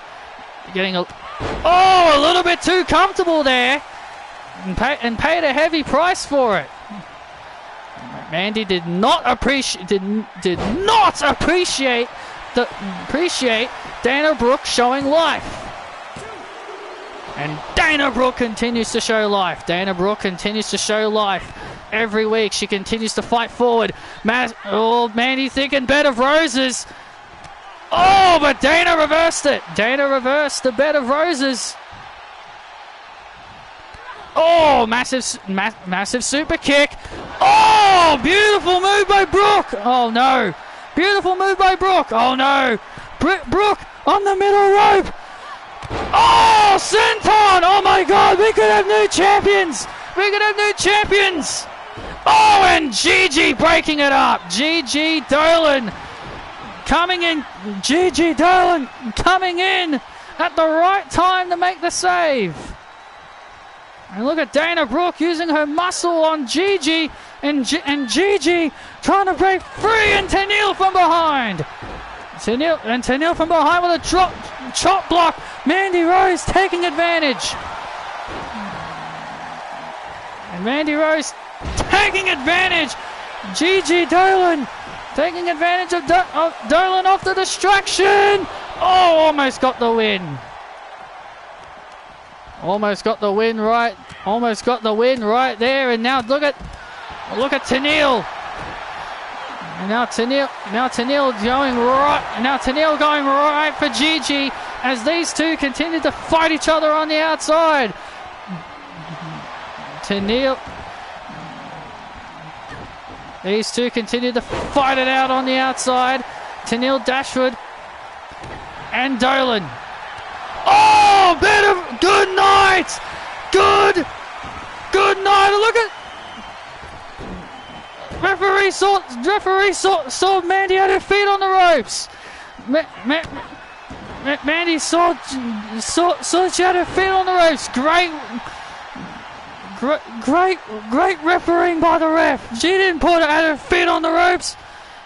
little bit too comfortable there. And paid a heavy price for it. Mandy did not appreciate Dana Brooke showing life. And Dana Brooke continues to show life. Dana Brooke continues to show life. Every week she continues to fight forward. Mandy thinking bed of roses. Oh, but Dana reversed it. Dana reversed the bed of roses. Oh, massive super kick. Oh, beautiful move by Brooke. Oh, no. Beautiful move by Brooke. Oh, no. Brooke on the middle rope. Oh, senton. Oh, my God. We could have new champions. We could have new champions. Oh, and Gigi breaking it up. Gigi Dolan coming in. Gigi Dolan coming in at the right time to make the save. And look at Dana Brooke using her muscle on Gigi, and Gigi trying to break free, and Tenille from behind. Tenille from behind with a chop block. Mandy Rose taking advantage. And Mandy Rose taking advantage. Gigi Dolan taking advantage of Dolan off the distraction. Oh, almost got the win. Almost got the win right. Almost got the win right there. And now look at Tenille. And now Tenille going right. Now Tenille going right for Gigi as these two continue to fight each other on the outside. Tenille. These two continue to fight it out on the outside. Tenille Dashwood and Dolan. Oh, better. Good night. Good night. Look at. Referee saw Mandy had her feet on the ropes. Mandy saw she had her feet on the ropes. Great refereeing by the ref. She didn't put her feet on the ropes.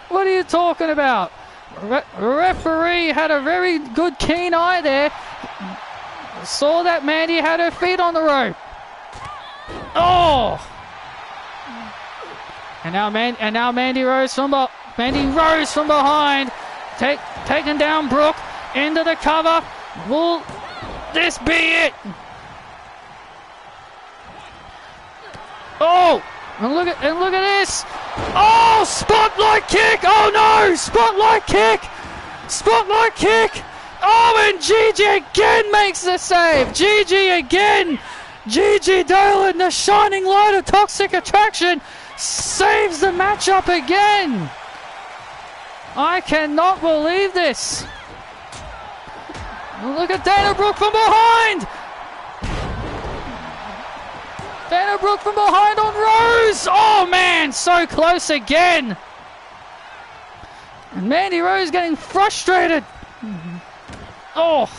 What are you talking about? Referee had a very good keen eye there. Saw that Mandy had her feet on the rope. Oh! And now Mandy Rose from behind, taking down Brooke into the cover. Will this be it? Oh! And look at this! Oh! Spotlight kick! Oh no! Spotlight kick! Spotlight kick! Oh, and Gigi again makes the save! Gigi again! Gigi Dolan, the shining light of Toxic Attraction, saves the matchup again! I cannot believe this! Look at Dana Brooke from behind! Dana Brooke from behind on Rose! Oh man, so close again! And Mandy Rose getting frustrated! Oh!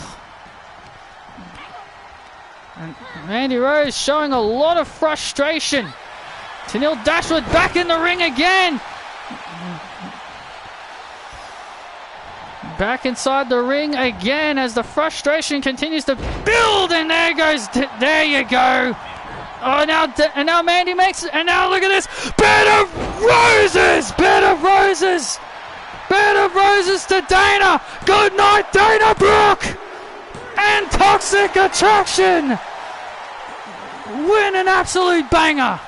And Mandy Rose showing a lot of frustration. Tenille Dashwood back in the ring again! Back inside the ring again as the frustration continues to build, and there you go! Oh, now Mandy makes it, and now look at this! Bed of roses! Bed of roses! Bed of roses to Dana! Good night, Dana Brooke! And Toxic Attraction win an absolute banger!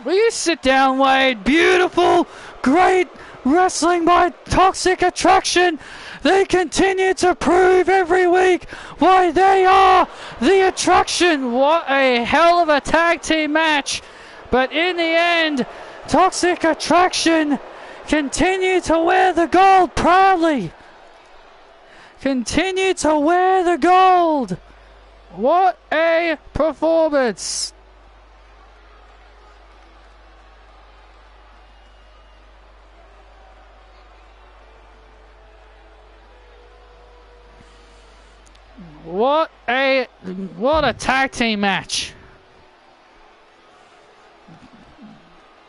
Will you sit down, Wade? Beautiful, great wrestling by Toxic Attraction. They continue to prove every week why they are the Attraction. What a hell of a tag team match. But in the end, Toxic Attraction continue to wear the gold proudly. continue to wear the gold. What a performance. What a tag team match.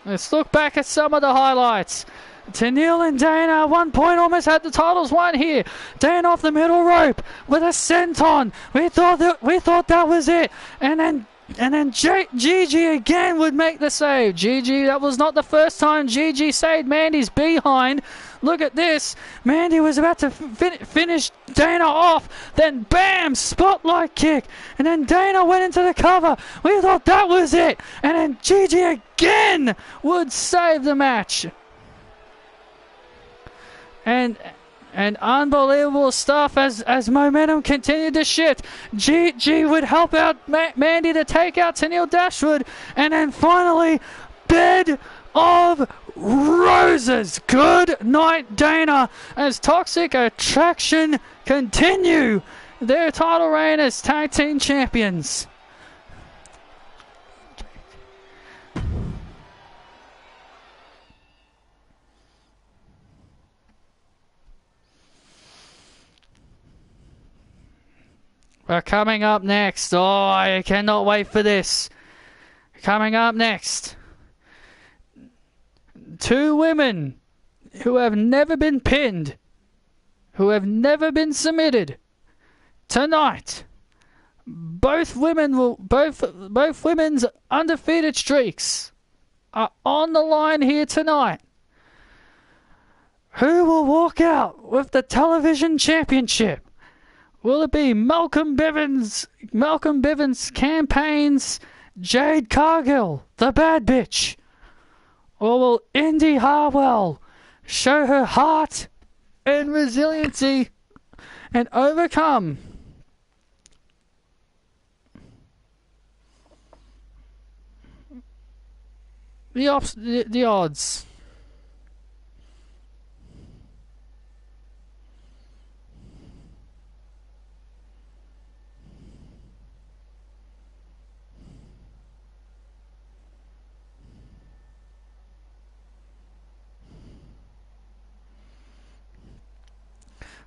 Let's look back at some of the highlights. Tenille and Dana at one point almost had the titles won here. Dana off the middle rope with a senton. We thought that was it. And then Gigi again would make the save. Gigi, that was not the first time Gigi saved Mandy's behind. Look at this. Mandy was about to finish Dana off. Then bam, spotlight kick. And then Dana went into the cover. We thought that was it. And then Gigi again would save the match. And unbelievable stuff as momentum continued to shift. Gigi would help out Mandy to take out Tenille Dashwood. And then finally, bed of roses. Good night, Dana, as Toxic Attraction continue their title reign as tag team champions. We're coming up next. Oh, I cannot wait for this. Coming up next, two women who have never been pinned, who have never been submitted. Tonight, both women's undefeated streaks are on the line here tonight. Who will walk out with the television championship? Will it be Malcolm Bivens' campaign's Jade Cargill, the bad bitch? Or will Indy Hartwell show her heart and resiliency and overcome the odds?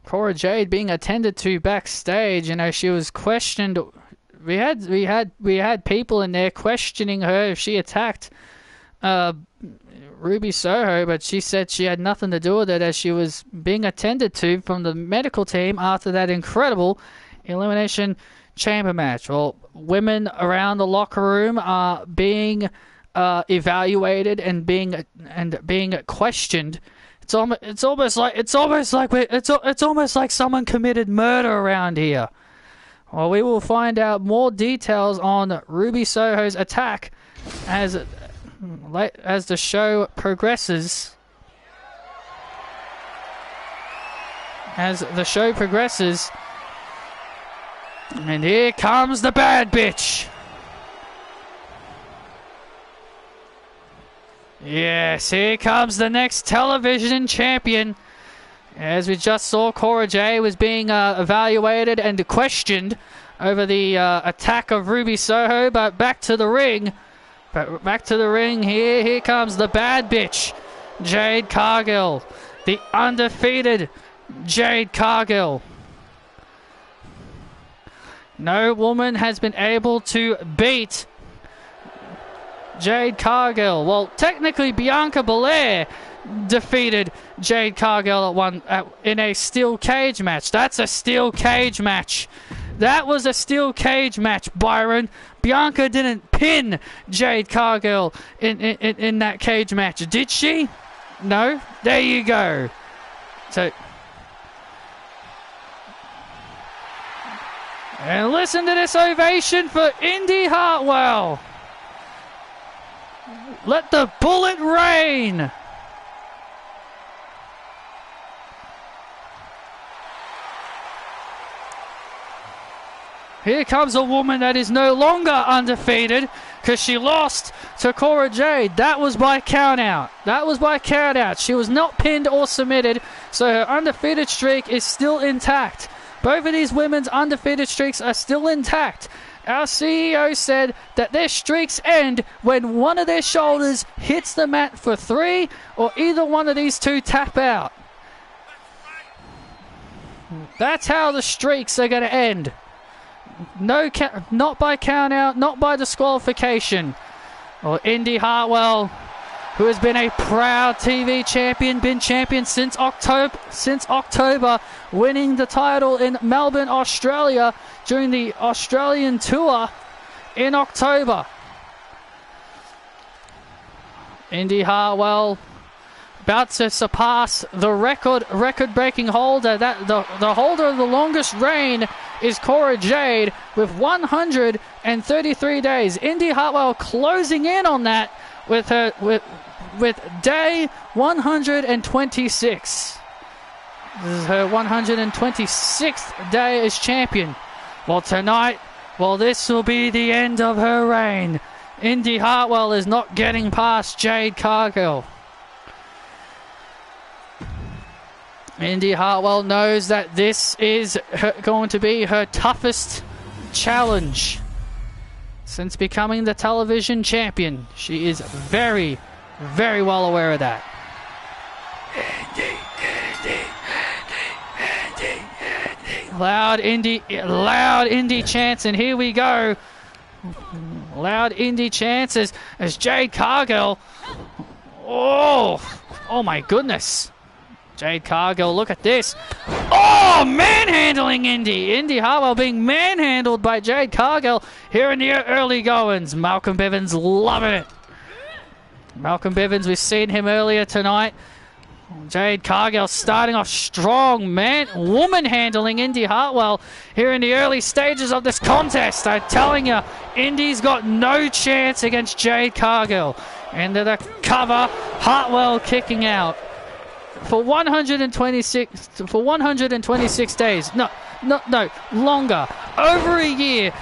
Cora Jade being attended to backstage, she was questioned. We had people in there questioning her if she attacked Ruby Soho, but she said she had nothing to do with it as she was being attended to from the medical team after that incredible Elimination Chamber match. Well, women around the locker room are being evaluated and being questioned. It's almost like someone committed murder around here. Well, we will find out more details on Ruby Soho's attack as the show progresses. And here comes the bad bitch. Yes, here comes the next television champion. As we just saw, Cora Jade was being evaluated and questioned over the attack of Ruby Soho. But back to the ring. Here comes the bad bitch, Jade Cargill. The undefeated Jade Cargill. No woman has been able to beat Jade Cargill. Well, technically Bianca Belair defeated Jade Cargill in a steel cage match. That's a steel cage match. That was a steel cage match, Byron. Bianca didn't pin Jade Cargill in that cage match, did she? No? There you go. And listen to this ovation for Indy Hartwell. Let the bullet rain. Here comes a woman that is no longer undefeated because she lost to Cora Jade. That was by count out. She was not pinned or submitted, so her undefeated streak is still intact. Both of these women's undefeated streaks are still intact. Our CEO said that their streaks end when one of their shoulders hits the mat for 3 or either one of these two tap out. That's how the streaks are going to end. Not by count out, not by disqualification. Or Indy Hartwell, who has been a proud TV champion, been champion since October, winning the title in Melbourne, Australia during the Australian tour in October. Indy Hartwell about to surpass the record-breaking holder. The holder of the longest reign is Cora Jade with 133 days. Indy Hartwell closing in on that with day 126. This is her 126th day as champion. This will be the end of her reign. Indy Hartwell is not getting past Jade Cargill. Indy Hartwell knows that this is going to be her toughest challenge since becoming the television champion. She is very, very well aware of that. Loud Indy chants, and here we go. Loud Indy chants as Jade Cargill. Oh my goodness. Jade Cargill, look at this. Oh, manhandling Indy. Indy Hartwell being manhandled by Jade Cargill here in the early goings. Malcolm Bivens loving it. Malcolm Bivens, we've seen him earlier tonight. Jade Cargill starting off strong, woman handling Indy Hartwell here in the early stages of this contest. I'm telling you, Indy's got no chance against Jade Cargill. Into the cover, Hartwell kicking out. For 126 days. No, longer. Over a year.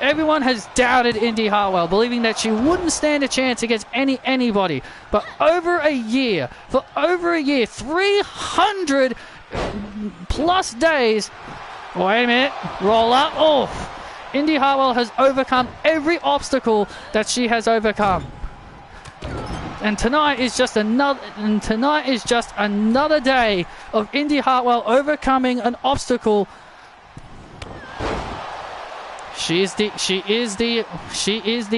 Everyone has doubted Indy Hartwell, believing that she wouldn't stand a chance against anybody. But for over a year, 300 plus days. Wait a minute. Roll up. Oh, Indy Hartwell has overcome every obstacle that she has overcome. And tonight is just another day of Indy Hartwell overcoming an obstacle. She is the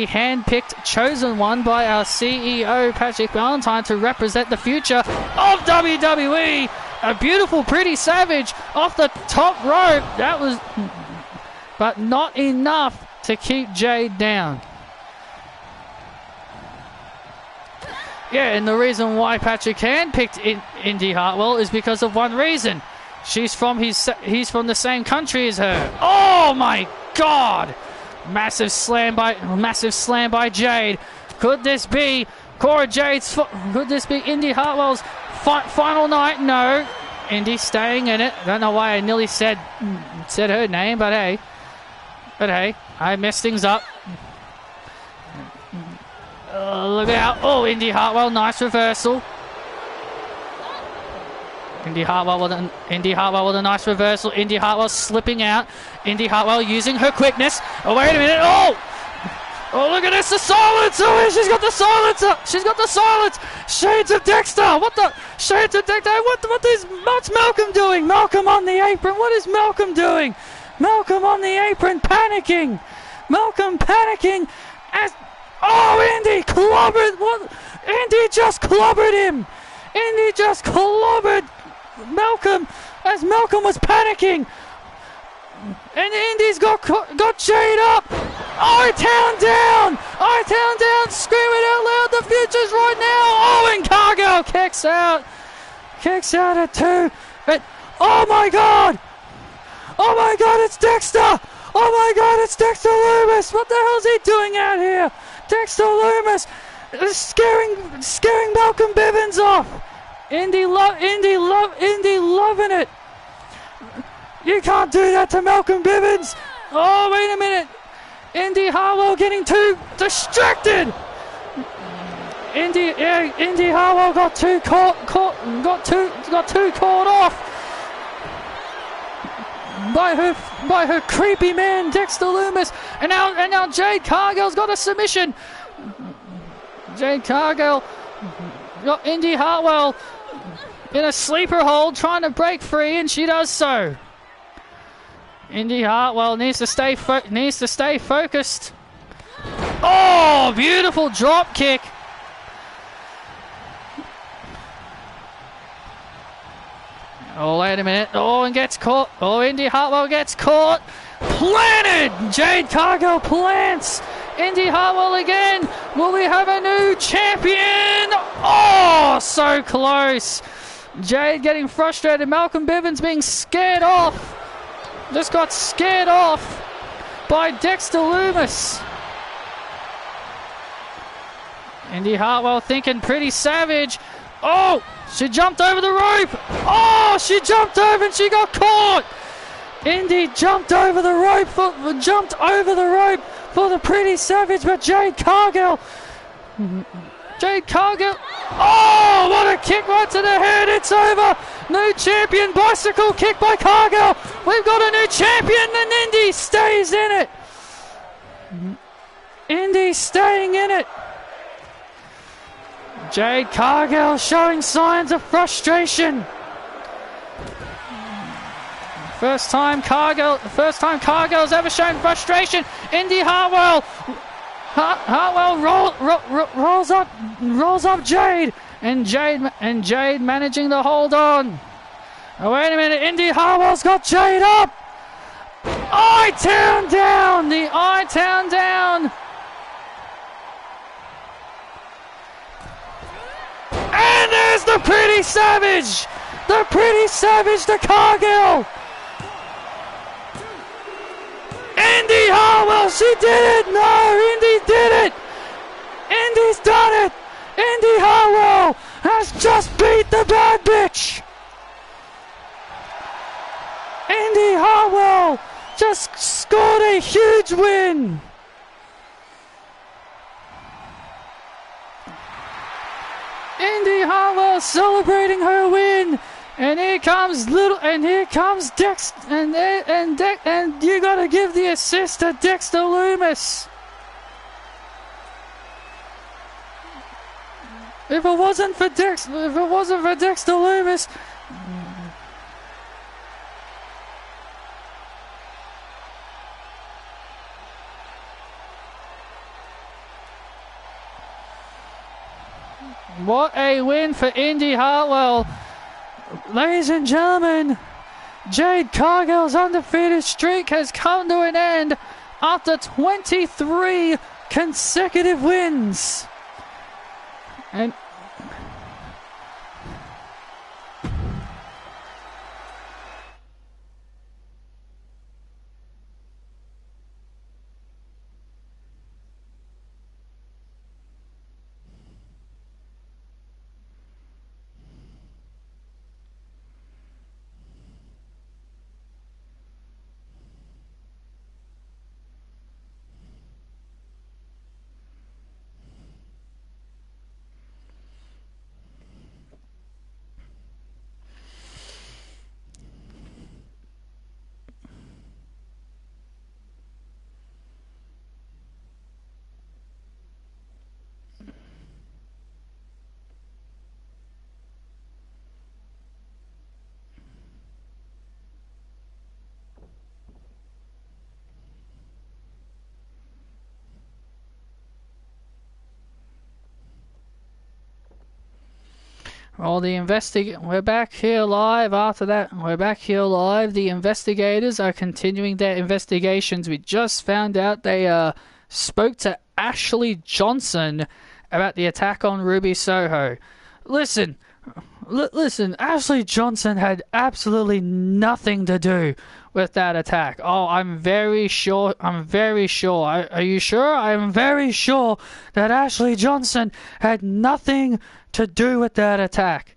hand-picked, chosen one by our CEO Patrick Valentine to represent the future of WWE. A beautiful, pretty savage off the top rope. That was, but not enough to keep Jade down. Yeah, and the reason why Patrick handpicked Indy Hartwell is because of one reason. He's from the same country as her. Oh my God! Massive slam by Jade. Could this be Cora Jade's? Could this be Indy Hartwell's final night? No. Indy staying in it. Don't know why I nearly said her name, but hey, I messed things up. Look out. Oh, Indy Hartwell, nice reversal. Indy Hartwell with a nice reversal. Indy Hartwell slipping out. Indy Hartwell using her quickness. Oh, wait a minute. Oh, look at this. The silence. Oh, she's got the silencer. She's got the silence. Shades of Dexter. What the? Shades of Dexter. What's Malcolm doing? Malcolm on the apron. What is Malcolm doing? Malcolm on the apron panicking. Malcolm panicking as... Oh, Indy clobbered. What? Indy just clobbered him. Indy just clobbered Malcolm as Malcolm was panicking. And Indy's got Jade up. I-Town down. I-Town down. Scream it out loud. The future's right now. Oh, and Cargill kicks out. Kicks out at 2. And, oh, my God. Oh, my God, it's Dexter. Oh, my God, it's Dexter Lumis. What the hell's he doing out here? Dexter Lumis is scaring Malcolm Bivens off. Indy loving it. You can't do that to Malcolm Bivens. Oh, wait a minute. Indy Hartwell getting too distracted. Indy Hartwell got too caught off. by her creepy man Dexter Lumis, and now Jade Cargill's got a submission. Jade Cargill got Indy Hartwell in a sleeper hold, trying to break free, and she does so. Indy Hartwell needs to stay focused. Oh, beautiful drop kick. Oh, wait a minute. Oh, and gets caught. Oh, Indy Hartwell gets caught. Planted! Jade Cargill plants Indy Hartwell again. Will we have a new champion? Oh, so close. Jade getting frustrated. Malcolm Bivens being scared off. Just got scared off by Dexter Lumis. Indy Hartwell thinking pretty savage. Oh, she jumped over the rope. Oh, she jumped over and she got caught. Indy jumped over the rope for the pretty savage, but Jade Cargill. Oh, what a kick right to the head. It's over. New champion, bicycle kick by Cargill. We've got a new champion, and Indy stays in it. Indy staying in it. Jade Cargill showing signs of frustration. First time Cargill's ever shown frustration. Indy Hartwell rolls up Jade, and Jade managing to hold on. Oh, wait a minute, Indy Hartwell's got Jade up. I-town down, the I-town down. And there's the pretty savage to Cargill. Indy Hartwell, she did it! No, Indy did it! Indy's done it! Indy Hartwell has just beat the bad bitch! Indy Hartwell just scored a huge win! Indy Hartwell celebrating her win! And here comes Dex, and you gotta give the assist to Dexter Lumis. If it wasn't for Dexter Lumis, what a win for Indy Hartwell. Ladies and gentlemen, Jade Cargill's undefeated streak has come to an end after 23 consecutive wins. And well, we're back here live after that. We're back here live. The investigators are continuing their investigations. We just found out they spoke to Ashley Johnson about the attack on Ruby Soho. Listen, Ashley Johnson had absolutely nothing to do with that attack. Oh, I'm very sure. Are you sure? I'm very sure that Ashley Johnson had nothing to do with that attack.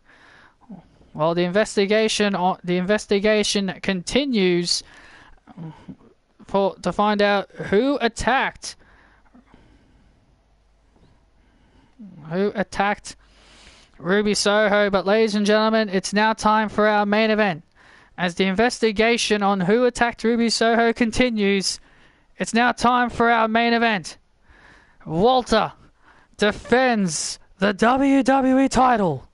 Well, the investigation continues to find out who attacked Ruby Soho. But ladies and gentlemen, it's now time for our main event. As the investigation on who attacked Ruby Soho continues, it's now time for our main event. Walter defends the WWE title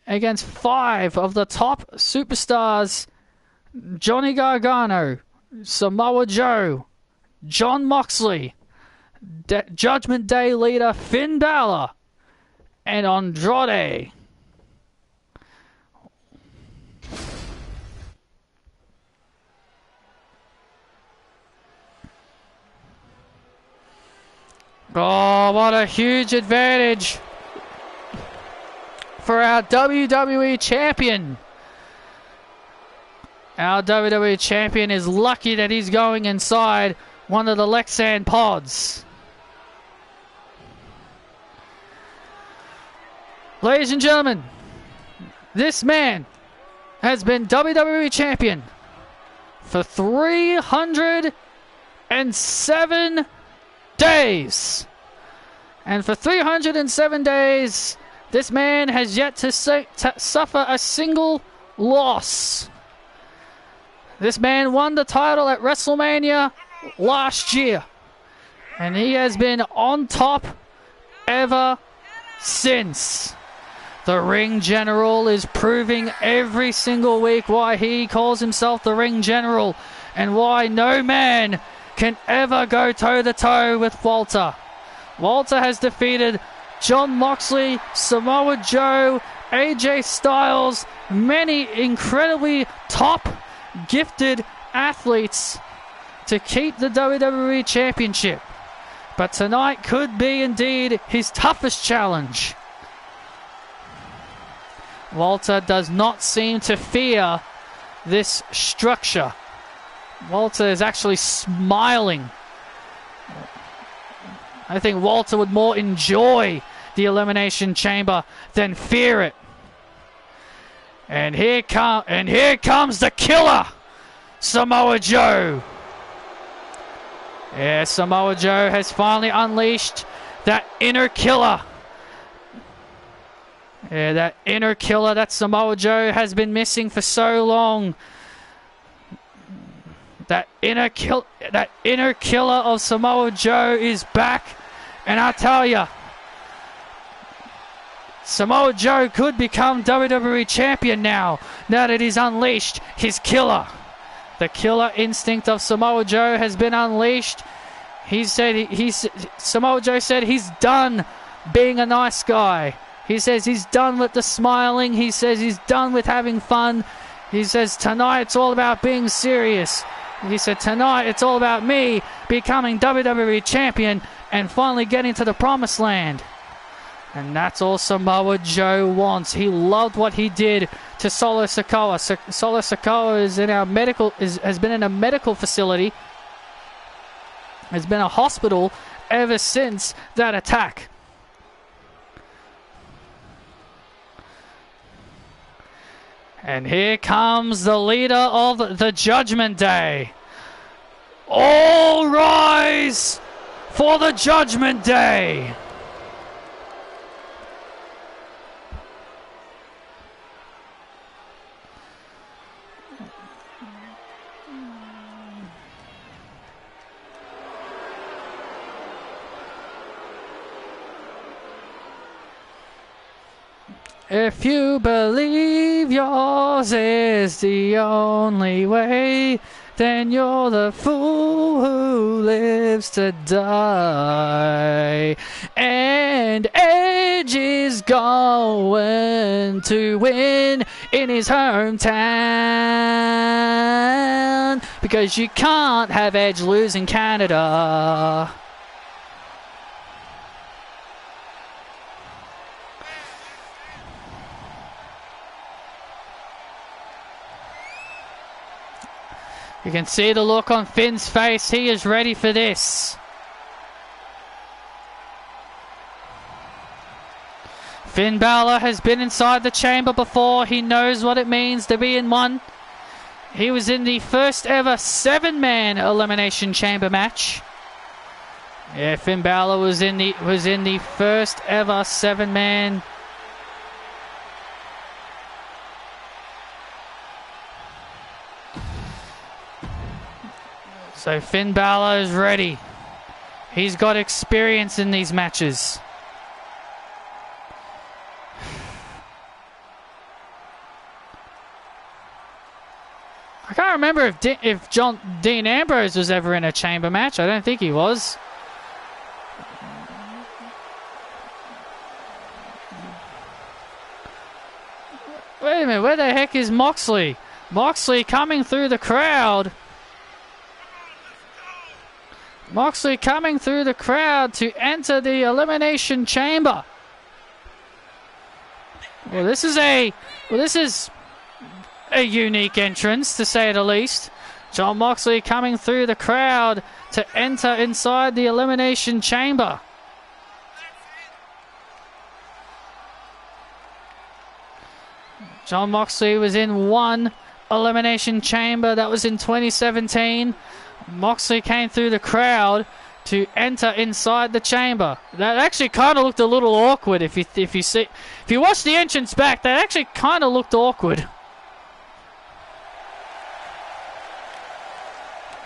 against 5 of the top superstars: Johnny Gargano, Samoa Joe, Jon Moxley, Judgment Day leader Finn Balor, and Andrade. Oh, what a huge advantage for our WWE champion. Our WWE champion is lucky that he's going inside one of the Lexan pods. Ladies and gentlemen, this man has been WWE champion for 307 days. And for 307 days, this man has yet to suffer a single loss. This man won the title at WrestleMania last year, and he has been on top ever since. The Ring General is proving every single week why he calls himself the Ring General, and why no man can ever go toe-to-toe with Walter. Walter has defeated Jon Moxley, Samoa Joe, AJ Styles, many incredibly top gifted athletes to keep the WWE Championship. But tonight could be indeed his toughest challenge. Walter does not seem to fear this structure. Walter is actually smiling. I think Walter would more enjoy the Elimination Chamber than fear it. And here comes the killer, Samoa Joe. Yeah, Samoa Joe has finally unleashed that inner killer. Yeah, that inner killer that Samoa Joe has been missing for so long. That inner killer of Samoa Joe is back. And I tell you, Samoa Joe could become WWE champion now that he's unleashed his killer. The killer instinct of Samoa Joe has been unleashed. Samoa Joe said he's done being a nice guy. He says he's done with the smiling. He says he's done with having fun. He says tonight it's all about being serious. He said tonight it's all about me becoming WWE champion and finally getting to the promised land. And that's all Samoa Joe wants. He loved what he did to Solo Sikoa. Solo Sikoa has been in a medical facility, has been a hospital ever since that attack. And here comes the leader of the Judgment Day. All rise for the Judgment Day. If you believe yours is the only way, then you're the fool who lives to die. And Edge is going to win in his hometown, because you can't have Edge lose in Canada. You can see the look on Finn's face. He is ready for this. Finn Balor has been inside the chamber before. He knows what it means to be in one. He was in the first ever 7-man Elimination Chamber match. Yeah, Finn Balor was in the first ever 7-man So Finn Balor is ready. He's got experience in these matches. I can't remember if Dean Ambrose was ever in a chamber match. I don't think he was. Wait a minute, where the heck is Moxley? Moxley coming through the crowd. Moxley coming through the crowd to enter the Elimination Chamber. Well, this is a unique entrance, to say the least. Jon Moxley coming through the crowd to enter inside the Elimination Chamber. Jon Moxley was in one Elimination Chamber. That was in 2017. Moxley came through the crowd to enter inside the chamber. That actually kind of looked a little awkward. If you watch the entrance back, that actually kind of looked awkward.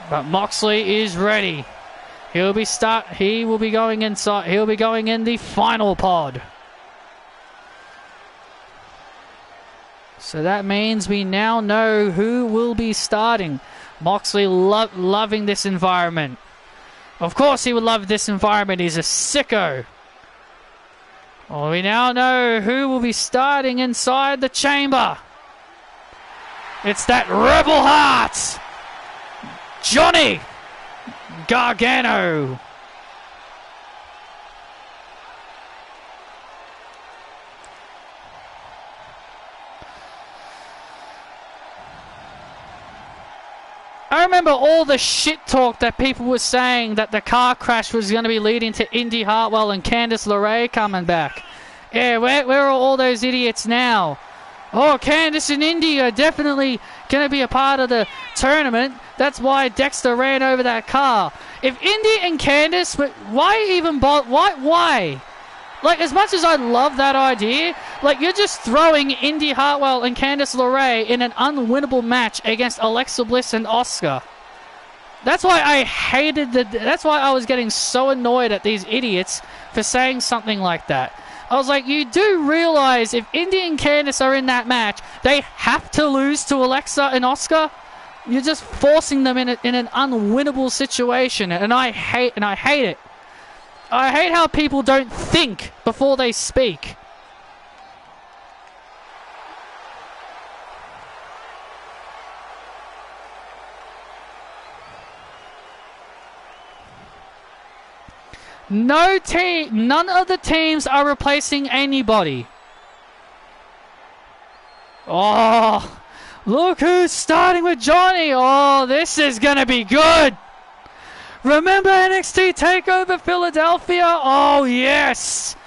But Moxley is ready. He will be going inside. He'll be going in the final pod. So that means we now know who will be starting. Moxley loving this environment. Of course he would love this environment. He's a sicko. Well, we now know who will be starting inside the chamber. It's that Rebel Heart, Johnny Gargano. I remember all the shit talk that people were saying that the car crash was going to be leading to Indy Hartwell and Candice LeRae coming back. Yeah, where are all those idiots now? Oh, Candice and Indy are definitely going to be a part of the tournament. That's why Dexter ran over that car. If Indy and Candice, why even bother? Why? Like, as much as I love that idea, like, you're just throwing Indy Hartwell and Candice LeRae in an unwinnable match against Alexa Bliss and Asuka. That's why that's why I was getting so annoyed at these idiots for saying something like that. I was like, you do realize if Indy and Candice are in that match, they have to lose to Alexa and Asuka? You're just forcing them in an unwinnable situation, and I hate it. I hate how people don't think before they speak. None of the teams are replacing anybody. Oh, look who's starting with Johnny. Oh, this is going to be good. Remember NXT TakeOver Philadelphia? Oh, yes.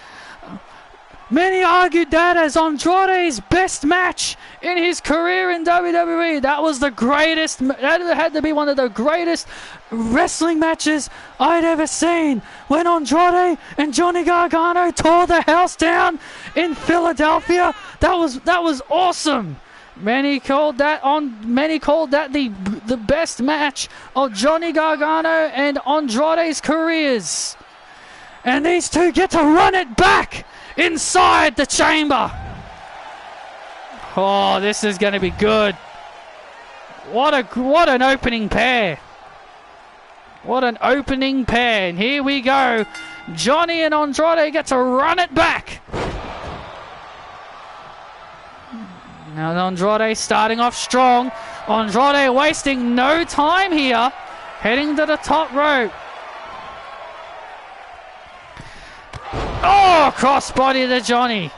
Many argued that as Andrade's best match in his career in WWE. That was the greatest. That had to be one of the greatest wrestling matches I'd ever seen. When Andrade and Johnny Gargano tore the house down in Philadelphia. That was awesome. Many called that the best match of Johnny Gargano and Andrade's careers. And these two get to run it back inside the chamber. Oh, this is going to be good. What an opening pair. What an opening pair. And here we go. Johnny and Andrade get to run it back. Now Andrade starting off strong. Andrade wasting no time here. Heading to the top rope. Oh, crossbody to Johnny.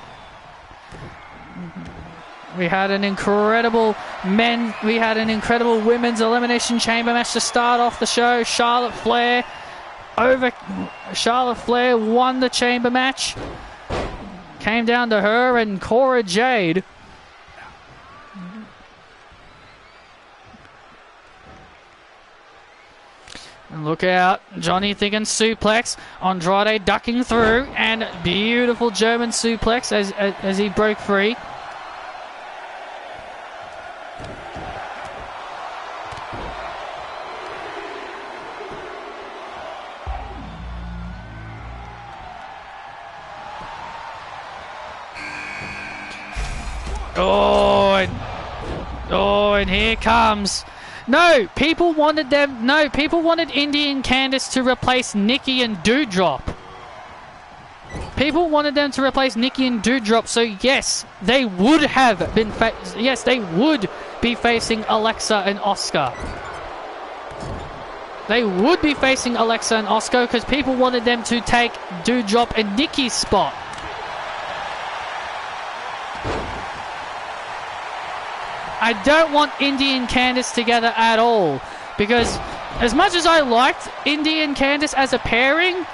We had an incredible women's Elimination Chamber match to start off the show. Charlotte Flair won the chamber match. Came down to her and Cora Jade. And look out, Johnny thinking suplex, Andrade ducking through, and beautiful German suplex as he broke free. And here comes. No, people wanted them. No, people wanted Indy and Candice to replace Nikki and Doudrop. People wanted them to replace Nikki and Doudrop. So yes, they would have been. Yes, they would be facing Alexa and Asuka. They would be facing Alexa and Asuka because people wanted them to take Doudrop and Nikki's spot. I don't want Indy and Candice together at all, because as much as I liked Indy and Candice as a pairing,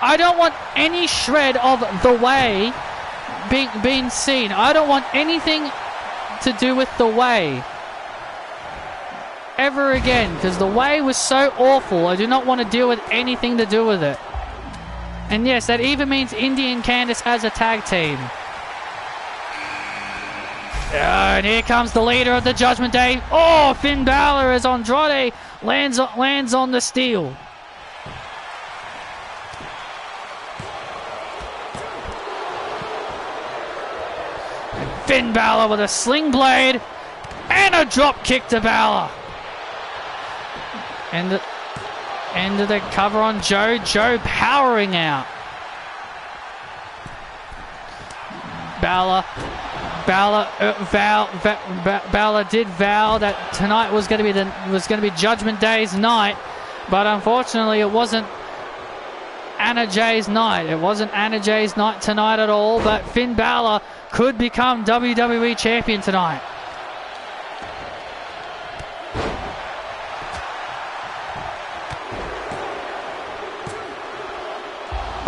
I don't want any shred of The Way being seen. I don't want anything to do with The Way ever again, because The Way was so awful. I do not want to deal with anything to do with it. And yes, that even means Indy and Candice as a tag team. And here comes the leader of the Judgment Day. Oh, Finn Balor as Andrade lands on the steel. And Finn Balor with a sling blade and a drop kick to Balor. And the end of the cover on Joe. Joe powering out. Balor did vow that tonight was going to be Judgment Day's night, but unfortunately it wasn't Anna Jay's night. It wasn't Anna Jay's night tonight at all, but Finn Balor could become WWE Champion tonight.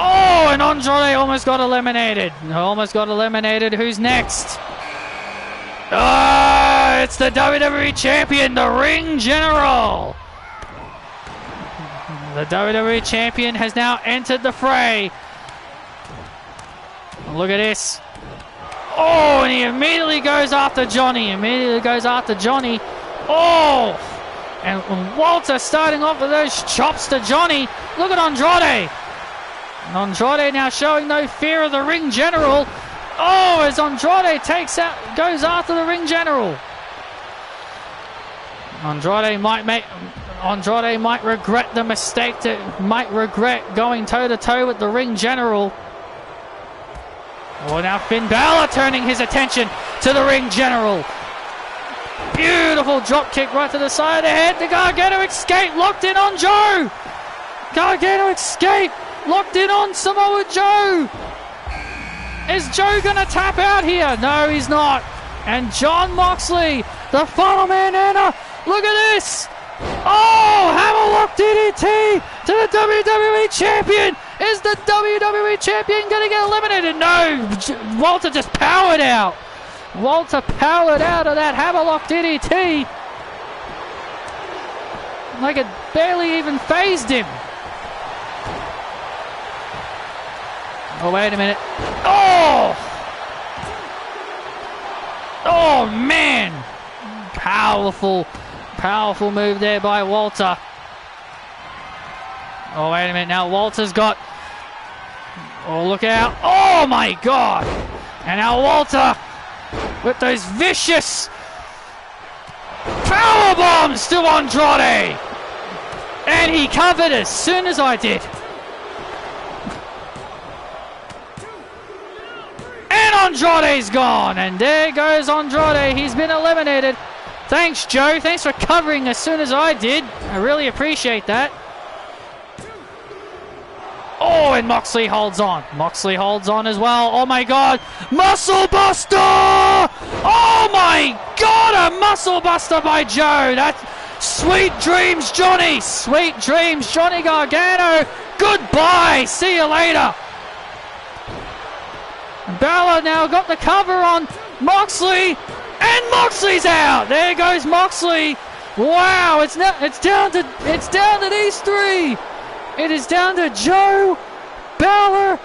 Oh, and Andrade almost got eliminated. Who's next? Oh, it's the WWE Champion, the Ring General. The WWE Champion has now entered the fray. Look at this. Oh, and he immediately goes after Johnny. Oh, and Walter starting off with those chops to Johnny. Look at Andrade. Andrade now showing no fear of the Ring General. Oh, as Andrade goes after the Ring General. Andrade might regret the mistake. Might regret going toe-to-toe with the Ring General. Oh, now Finn Balor turning his attention to the Ring General. Beautiful drop kick right to the side of the head. The Gargano escape locked in on Joe. Gargano escape locked in on Samoa Joe. Is Joe going to tap out here? No, he's not. And Jon Moxley, the final man, Anna. Look at this. Oh, hammerlock DDT to the WWE Champion. Is the WWE Champion going to get eliminated? No, Walter just powered out. Walter powered out of that hammerlock DDT. Like it barely even phased him. Oh, wait a minute. Oh! Oh, man! Powerful move there by Walter. Oh, wait a minute. Now Walter's got... Oh, look out. Oh, my God! And now Walter with those vicious power bombs to Andrade. And he covered as soon as I did. And Andrade's gone. And there goes Andrade. He's been eliminated. Thanks, Joe. Thanks for covering as soon as I did. I really appreciate that. Oh, and Moxley holds on. Moxley holds on as well. Oh, my God. Muscle Buster! Oh, my God. A Muscle Buster by Joe. That's sweet dreams, Johnny. Sweet dreams, Johnny Gargano. Goodbye. See you later. Balor now got the cover on Moxley. And Moxley's out. There goes Moxley. Wow. It's down to these three. It is down to Joe, Balor,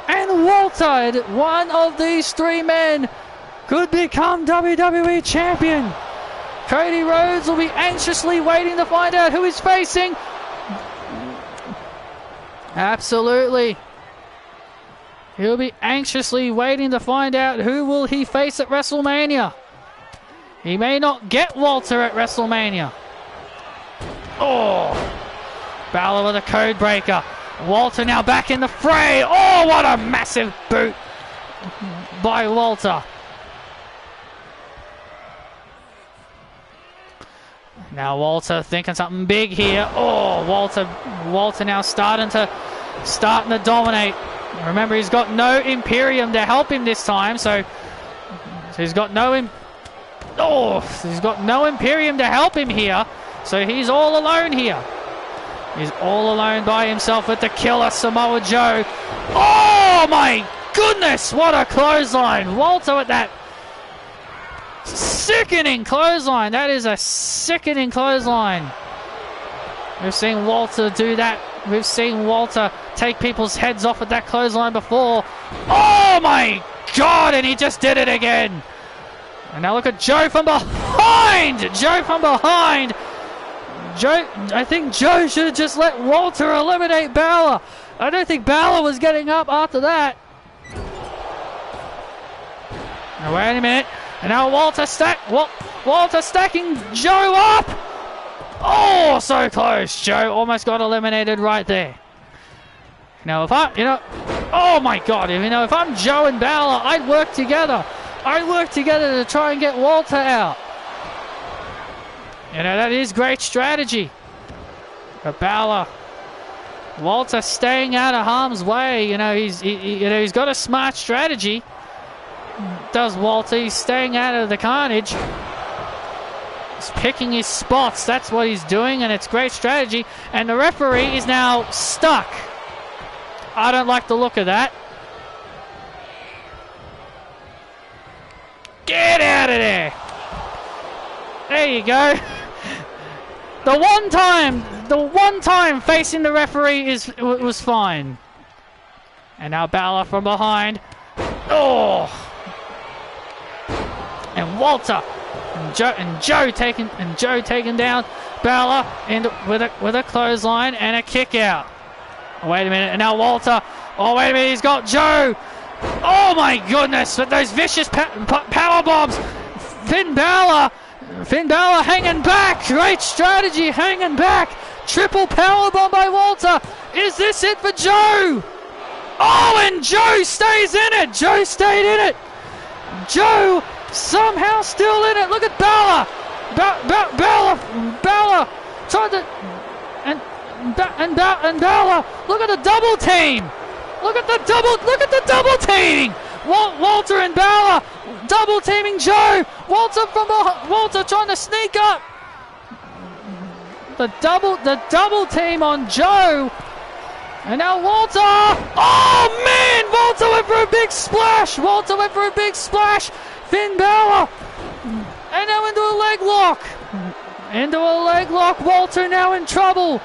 and Walter. One of these three men could become WWE Champion. Cody Rhodes will be anxiously waiting to find out who he's facing. Absolutely. He'll be anxiously waiting to find out who will he face at WrestleMania. He may not get Walter at WrestleMania. Oh! Balor with a code breaker. Walter now back in the fray. Oh, what a massive boot by Walter. Now Walter thinking something big here. Oh, Walter now starting to dominate. Remember, he's got no Imperium to help him this time, so he's got no Imperium to help him here. So he's all alone here. He's all alone by himself with the killer Samoa Joe. Oh my goodness, what a clothesline. Walter with that sickening clothesline. That is a sickening clothesline. We've seen Walter do that. We've seen Walter take people's heads off with that clothesline before. Oh my God, and he just did it again. And now look at Joe from behind. Joe from behind. I think Joe should have just let Walter eliminate Balor. I don't think Balor was getting up after that. Now wait a minute. And now Walter stacking Joe up. Oh, so close. Joe almost got eliminated right there. Now if oh my God, if I'm Joe and Balor, I'd work together. I'd work together to try and get Walter out. That is great strategy. But Balor, Walter staying out of harm's way. He's got a smart strategy. Does Walter? He's staying out of the carnage. He's picking his spots. That's what he's doing, and it's great strategy. And the referee is now stuck. I don't like the look of that. Get out of there. There you go. The one time facing the referee was fine. And now Balor from behind. Oh! And Walter and Joe taking down Balor with a clothesline and a kick out. Oh, wait a minute, and now Walter. Oh, wait a minute, he's got Joe. Oh my goodness, with those vicious power bombs. Finn Balor hanging back. Great strategy, hanging back. Triple power bomb by Walter. Is this it for Joe? Oh, and Joe stays in it. Joe stayed in it. Joe somehow still in it. Look at Balor. Balor tried to and Balor. Look at the double team. Look at the double teaming. Walter and Balor double teaming Joe. Walter trying to sneak up. The double team on Joe. And now Walter. Oh man, Walter went for a big splash. Finn Balor. And now into a leg lock. Walter now in trouble.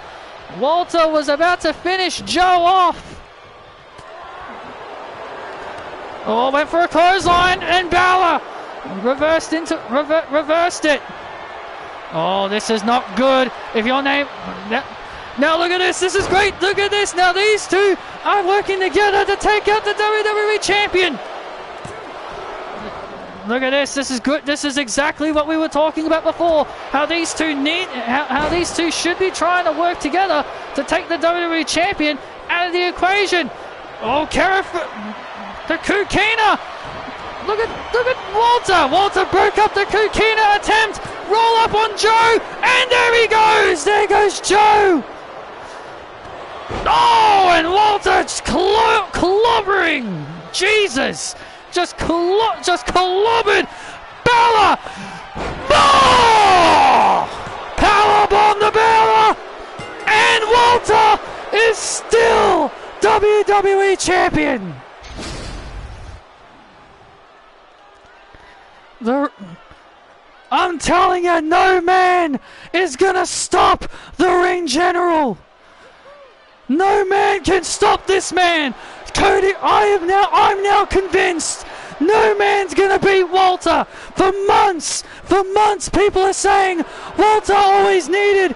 Walter was about to finish Joe off. Oh, went for a clothesline, and Balor reversed it. Oh, this is not good. If your name... Now look at this. This is great. Look at this. Now these two are working together to take out the WWE Champion. Look at this. This is good. This is exactly what we were talking about before. How these two should be trying to work together to take the WWE Champion out of the equation. Oh, the Kukina. Look at Walter. Walter broke up the Kukina attempt. Roll up on Joe, and there he goes. There goes Joe. Oh, and Walter just clobbering. Jesus. Just clobbered Balor. Oh! Powerbomb the Balor, and Walter is still WWE Champion. I'm telling you, no man is gonna stop the Ring General. No man can stop this man. Cody, I'm now convinced no man's gonna beat Walter. For months, people are saying Walter always needed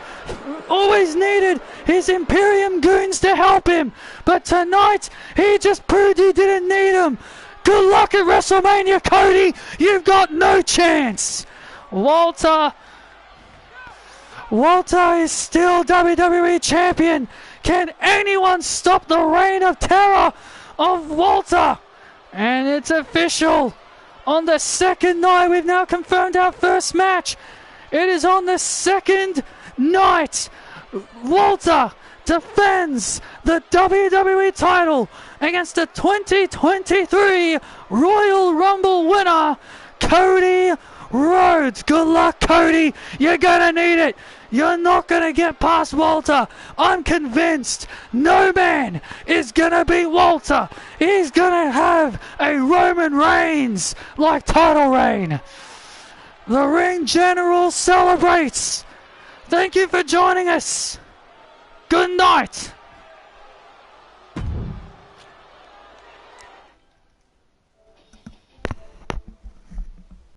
always needed his Imperium goons to help him, but tonight he just proved he didn't need them. Good luck at WrestleMania, Cody. You've got no chance. Walter is still WWE Champion. Can anyone stop the reign of terror of Walter? And it's official. On the second night, we've now confirmed our first match. It is on the second night. Walter defends the WWE title against the 2023 Royal Rumble winner, Cody Rhodes. Good luck, Cody. You're gonna need it. You're not gonna get past Walter. I'm convinced no man is gonna beat Walter. He's gonna have a Roman Reigns like title reign. The Ring General celebrates. Thank you for joining us. Good night.